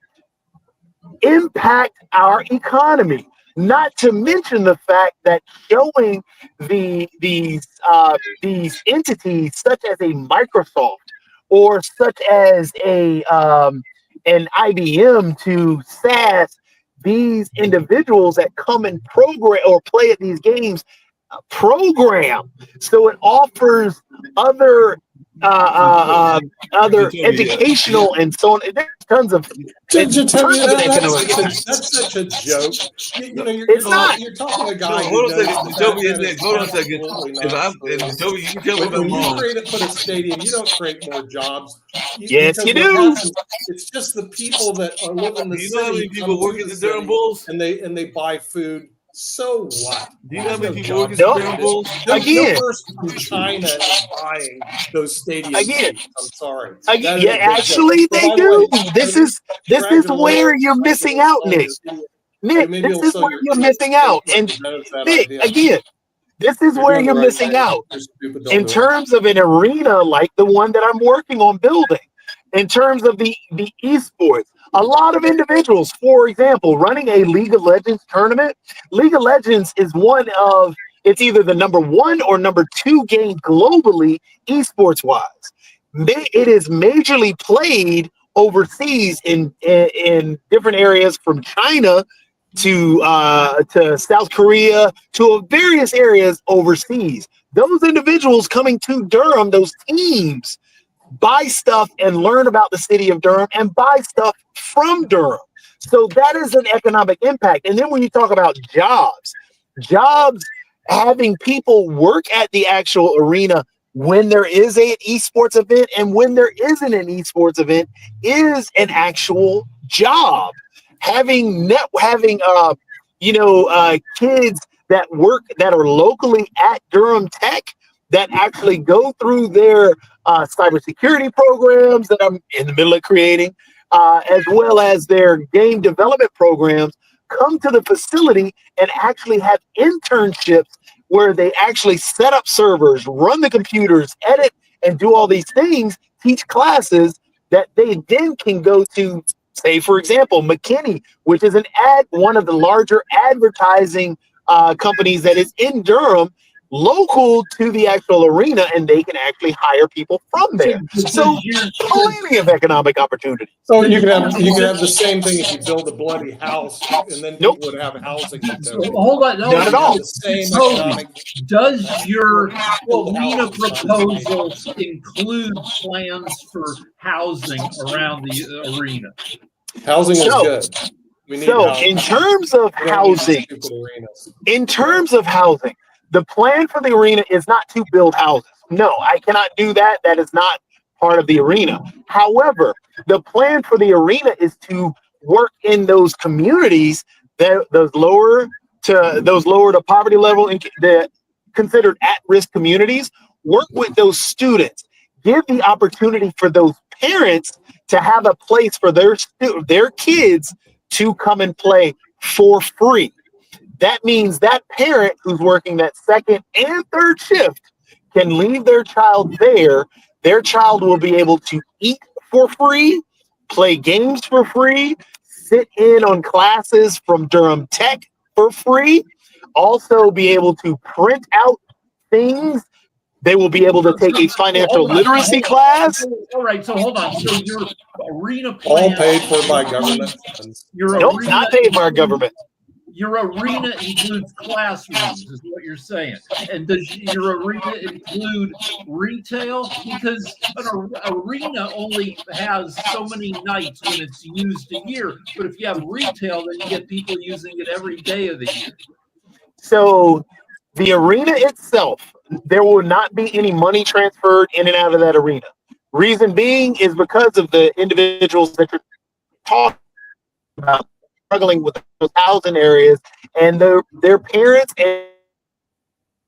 Speaker 3: impact our economy. Not to mention the fact that showing these entities such as a Microsoft or such as an IBM to SAS, these individuals that come and program or play at these games program. So it offers other educational and so on. There's tons of
Speaker 4: that's such a joke. You're talking to a guy.
Speaker 1: Hold on a second. Toby, you can tell me if I'm wrong.
Speaker 4: When you put a stadium, you don't create more jobs.
Speaker 3: Yes, you do.
Speaker 4: It's just the people that are living in the city.
Speaker 1: You know how many people work at the Durham Bulls?
Speaker 4: And they buy food. So what?
Speaker 1: Do you know how many people work at the Durham Bulls?
Speaker 3: Again,
Speaker 4: no person from China is buying those stadiums.
Speaker 3: Again,
Speaker 4: I'm sorry.
Speaker 3: Actually, they do. This is where you're missing out, Nick. Nick, this is where you're missing out. And Nick, again, this is where you're missing out. In terms of an arena like the one that I'm working on building, in terms of the esports, a lot of individuals, for example, running a League of Legends tournament. League of Legends is it's either the number 1 or number 2 game globally, esports wise. It is majorly played overseas in different areas from China to South Korea, to various areas overseas. Those individuals coming to Durham, those teams, buy stuff and learn about the city of Durham and buy stuff from Durham. So that is an economic impact. And then when you talk about jobs, having people work at the actual arena when there is an esports event and when there isn't an esports event is an actual job. Having kids that work that are locally at Durham Tech that actually go through their cybersecurity programs that I'm in the middle of creating, as well as their game development programs, come to the facility and actually have internships where they actually set up servers, run the computers, edit, and do all these things, teach classes that they then can go to, say, for example, McKinney, which is one of the larger advertising companies that is in Durham, local to the actual arena, and they can actually hire people from there. So plenty of economic opportunity.
Speaker 4: So you can have the same thing if you build a bloody house, and then people would have housing.
Speaker 2: So, hold on,
Speaker 3: Not at all.
Speaker 4: The same
Speaker 2: Toby,
Speaker 4: economic.
Speaker 2: does your arena proposal include plans for housing around the arena?
Speaker 4: Housing is
Speaker 3: So-
Speaker 4: good. We need
Speaker 3: So
Speaker 4: housing.
Speaker 3: in terms of
Speaker 4: We don't need
Speaker 3: housing,
Speaker 4: stupid arenas.
Speaker 3: the plan for the arena is not to build houses. No, I cannot do that. That is not part of the arena. However, the plan for the arena is to work in those communities those lower to poverty level and the considered at-risk communities. Work with those students. Give the opportunity for those parents to have a place for their kids to come and play for free. That means that parent who's working that second and third shift can leave their child there. Their child will be able to eat for free, play games for free, sit in on classes from Durham Tech for free, also be able to print out things. They will be able to take a financial literacy class.
Speaker 2: All right, so hold on. So your arena
Speaker 4: All
Speaker 2: plan,
Speaker 4: paid for by government funds.
Speaker 3: Nope, not paid by our government.
Speaker 2: Your arena includes classrooms, is what you're saying. And does your arena include retail? Because an arena only has so many nights when it's used a year. But if you have retail, then you get people using it every day of the year.
Speaker 3: So the arena itself, there will not be any money transferred in and out of that arena. Reason being is because of the individuals that you're talking about struggling with those housing areas and their parents and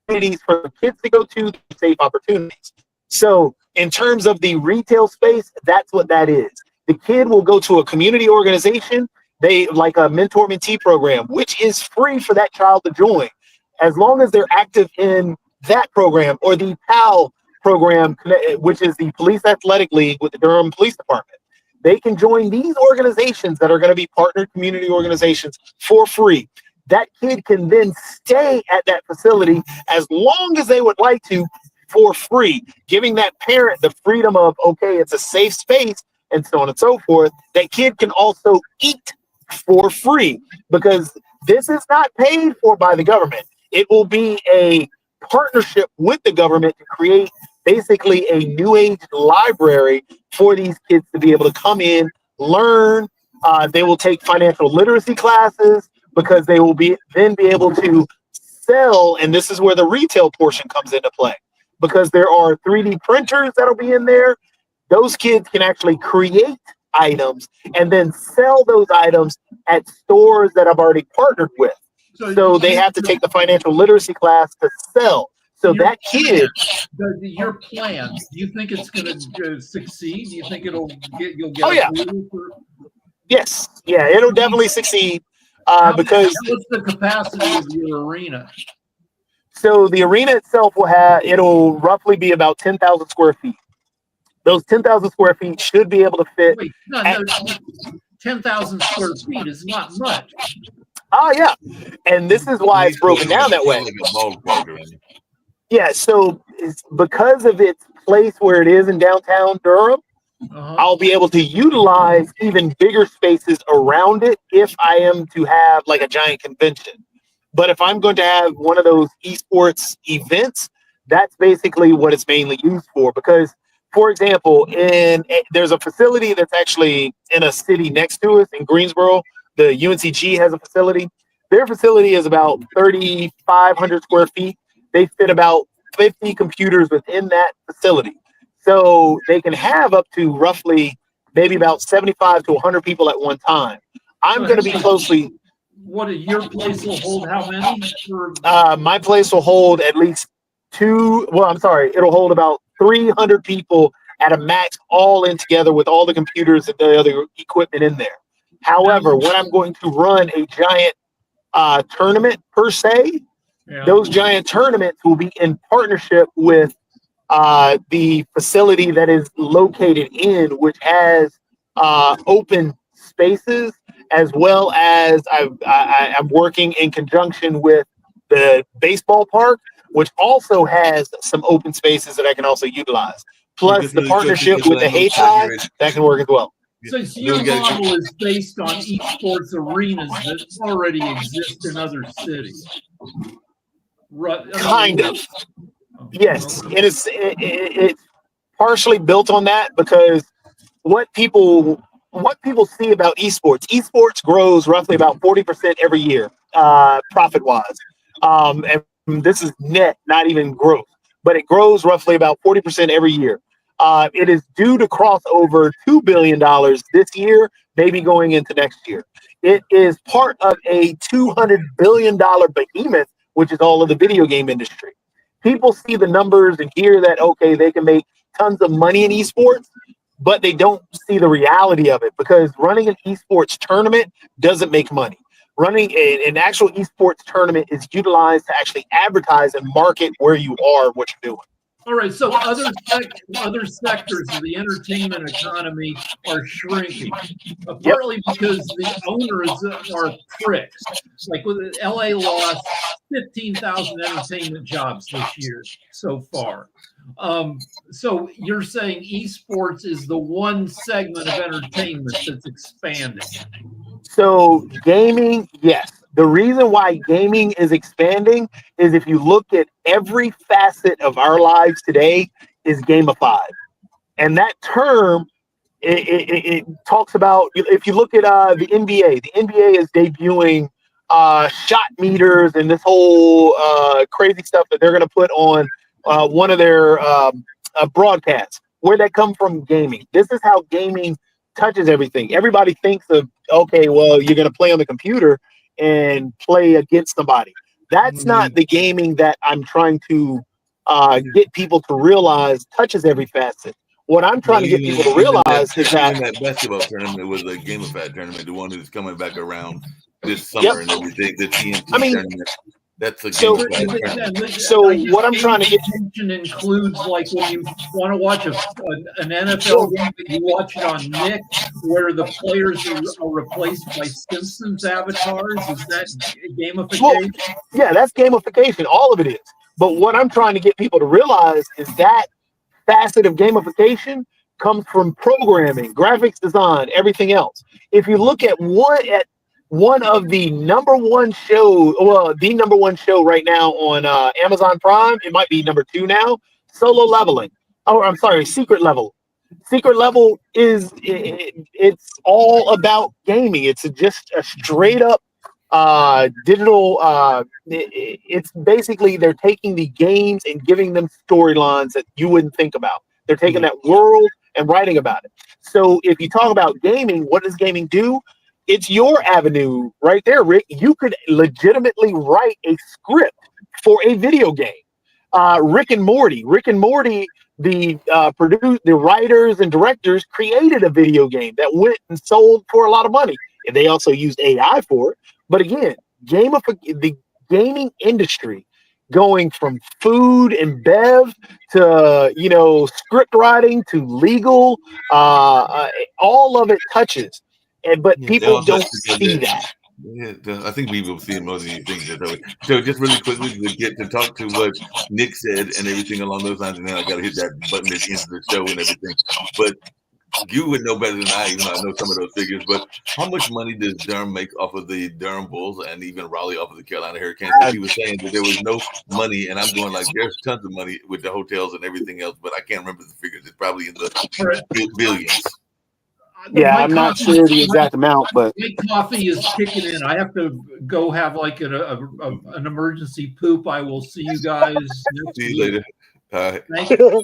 Speaker 3: communities for the kids to go to safe opportunities. So in terms of the retail space, that's what that is. The kid will go to a community organization, they like a mentor-mentee program, which is free for that child to join, as long as they're active in that program, or the PAL program, which is the Police Athletic League with the Durham Police Department. They can join these organizations that are going to be partnered community organizations for free. That kid can then stay at that facility as long as they would like to for free, giving that parent the freedom of, okay, it's a safe space and so on and so forth. That kid can also eat for free because this is not paid for by the government. It will be a partnership with the government to create basically a new age library for these kids to be able to come in, learn. They will take financial literacy classes because they will be able to sell. And this is where the retail portion comes into play, because there are 3D printers that'll be in there. Those kids can actually create items and then sell those items at stores that I've already partnered with. So they have to take the financial literacy class to sell. So that kid,
Speaker 2: your plan, do you think it's going to succeed? Do you think you'll get?
Speaker 3: Oh, yeah. Yes, yeah, it'll definitely succeed because
Speaker 2: what's the capacity of your arena?
Speaker 3: So the arena itself it'll roughly be about 10,000 square feet. Those 10,000 square feet should be able to fit.
Speaker 2: Wait, no, 10,000 square feet is not much.
Speaker 3: Oh yeah, and this is why it's broken down that way. Yeah, so it's because of its place where it is in downtown Durham, I'll be able to utilize even bigger spaces around it if I am to have like a giant convention. But if I'm going to have one of those esports events, that's basically what it's mainly used for. Because, for example, there's a facility that's actually in a city next to us in Greensboro. The UNCG has a facility. Their facility is about 3,500 square feet. They fit about 50 computers within that facility. So they can have up to roughly maybe about 75 to 100 people at one time. I'm going to be closely.
Speaker 2: Your place will hold how many?
Speaker 3: My place will hold at least it'll hold about 300 people at a max, all in together with all the computers and the other equipment in there. However, when I'm going to run a giant tournament per se, those giant tournaments will be in partnership with the facility that is located in, which has open spaces, as well as I'm working in conjunction with the baseball park, which also has some open spaces that I can also utilize. Plus the partnership with the Hayti, that can work as well.
Speaker 2: So your model is based on esports arenas that already exist in other cities.
Speaker 3: Kind of. Yes, it's partially built on that, because what people see about esports grows roughly about 40% every year, profit wise, and this is net, not even growth, but it grows roughly about 40% every year. It is due to cross over $2 billion this year, maybe going into next year. It is part of a $200 billion behemoth, which is all of the video game industry. People see the numbers and hear that, okay, they can make tons of money in esports, but they don't see the reality of it, because running an esports tournament doesn't make money. Running an actual esports tournament is utilized to actually advertise and market where you are, what you're doing.
Speaker 2: All right, so other sectors of the entertainment economy are shrinking, partly because the owners are pricks. Like LA lost 15,000 entertainment jobs this year so far. So you're saying esports is the one segment of entertainment that's expanding.
Speaker 3: So gaming, yes. The reason why gaming is expanding is if you look at every facet of our lives today is gamified. And that term, it talks about, if you look at the NBA is debuting shot meters and this whole crazy stuff that they're going to put on one of their broadcasts. Where'd that come from? Gaming. This is how gaming touches everything. Everybody thinks of, okay, well, you're going to play on the computer and play against somebody. That's not the gaming that I'm trying to get people to realize touches every facet. What I'm trying to get people to realize is that
Speaker 1: basketball tournament was a gamified tournament, the one who's coming back around this summer and everything. The TNT tournament. That's a
Speaker 3: so what I'm trying to get
Speaker 2: includes, like, when you want to watch an NFL game, you watch it on Nick, where the players are replaced by Simpsons avatars. Is that gamification?
Speaker 3: Well, yeah, that's gamification. All of it is. But what I'm trying to get people to realize is that facet of gamification comes from programming, graphics design, everything else. If you look at one of the number one show, the number one show right now on Amazon Prime, it might be number 2 now, Solo Leveling. Oh, I'm sorry, Secret Level. Secret Level it's all about gaming. It's just a straight up digital. It's basically they're taking the games and giving them storylines that you wouldn't think about. They're taking that world and writing about it. So if you talk about gaming, what does gaming do? It's your avenue right there, Rick. You could legitimately write a script for a video game. Rick and Morty, the writers and directors created a video game that went and sold for a lot of money. And they also used AI for it. But again, the gaming industry, going from food and bev to, script writing to legal, all of it touches. But people don't see that.
Speaker 1: Yeah, I think people see most of these things. So just really quickly to get to talk to what Nick said and everything along those lines, and then I got to hit that button at the end of the show and everything. But you would know better than I, even though I know some of those figures. But how much money does Durham make off of the Durham Bulls and even Raleigh off of the Carolina Hurricanes? Because he was saying that there was no money, and I'm going like, there's tons of money with the hotels and everything else, but I can't remember the figures. It's probably in the billions.
Speaker 3: Yeah,
Speaker 2: My
Speaker 3: I'm not
Speaker 2: coffee-
Speaker 3: sure the exact amount, but
Speaker 2: My coffee is kicking in. I have to go have like an emergency poop. I will see you guys next
Speaker 1: See
Speaker 2: week.
Speaker 1: you later. All right.
Speaker 2: Thank you.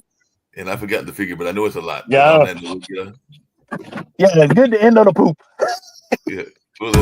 Speaker 1: And I forgot the figure, but I know it's a lot.
Speaker 3: Yeah.
Speaker 1: But on that note,
Speaker 3: yeah, it's good to end on a poop.
Speaker 1: yeah. Well,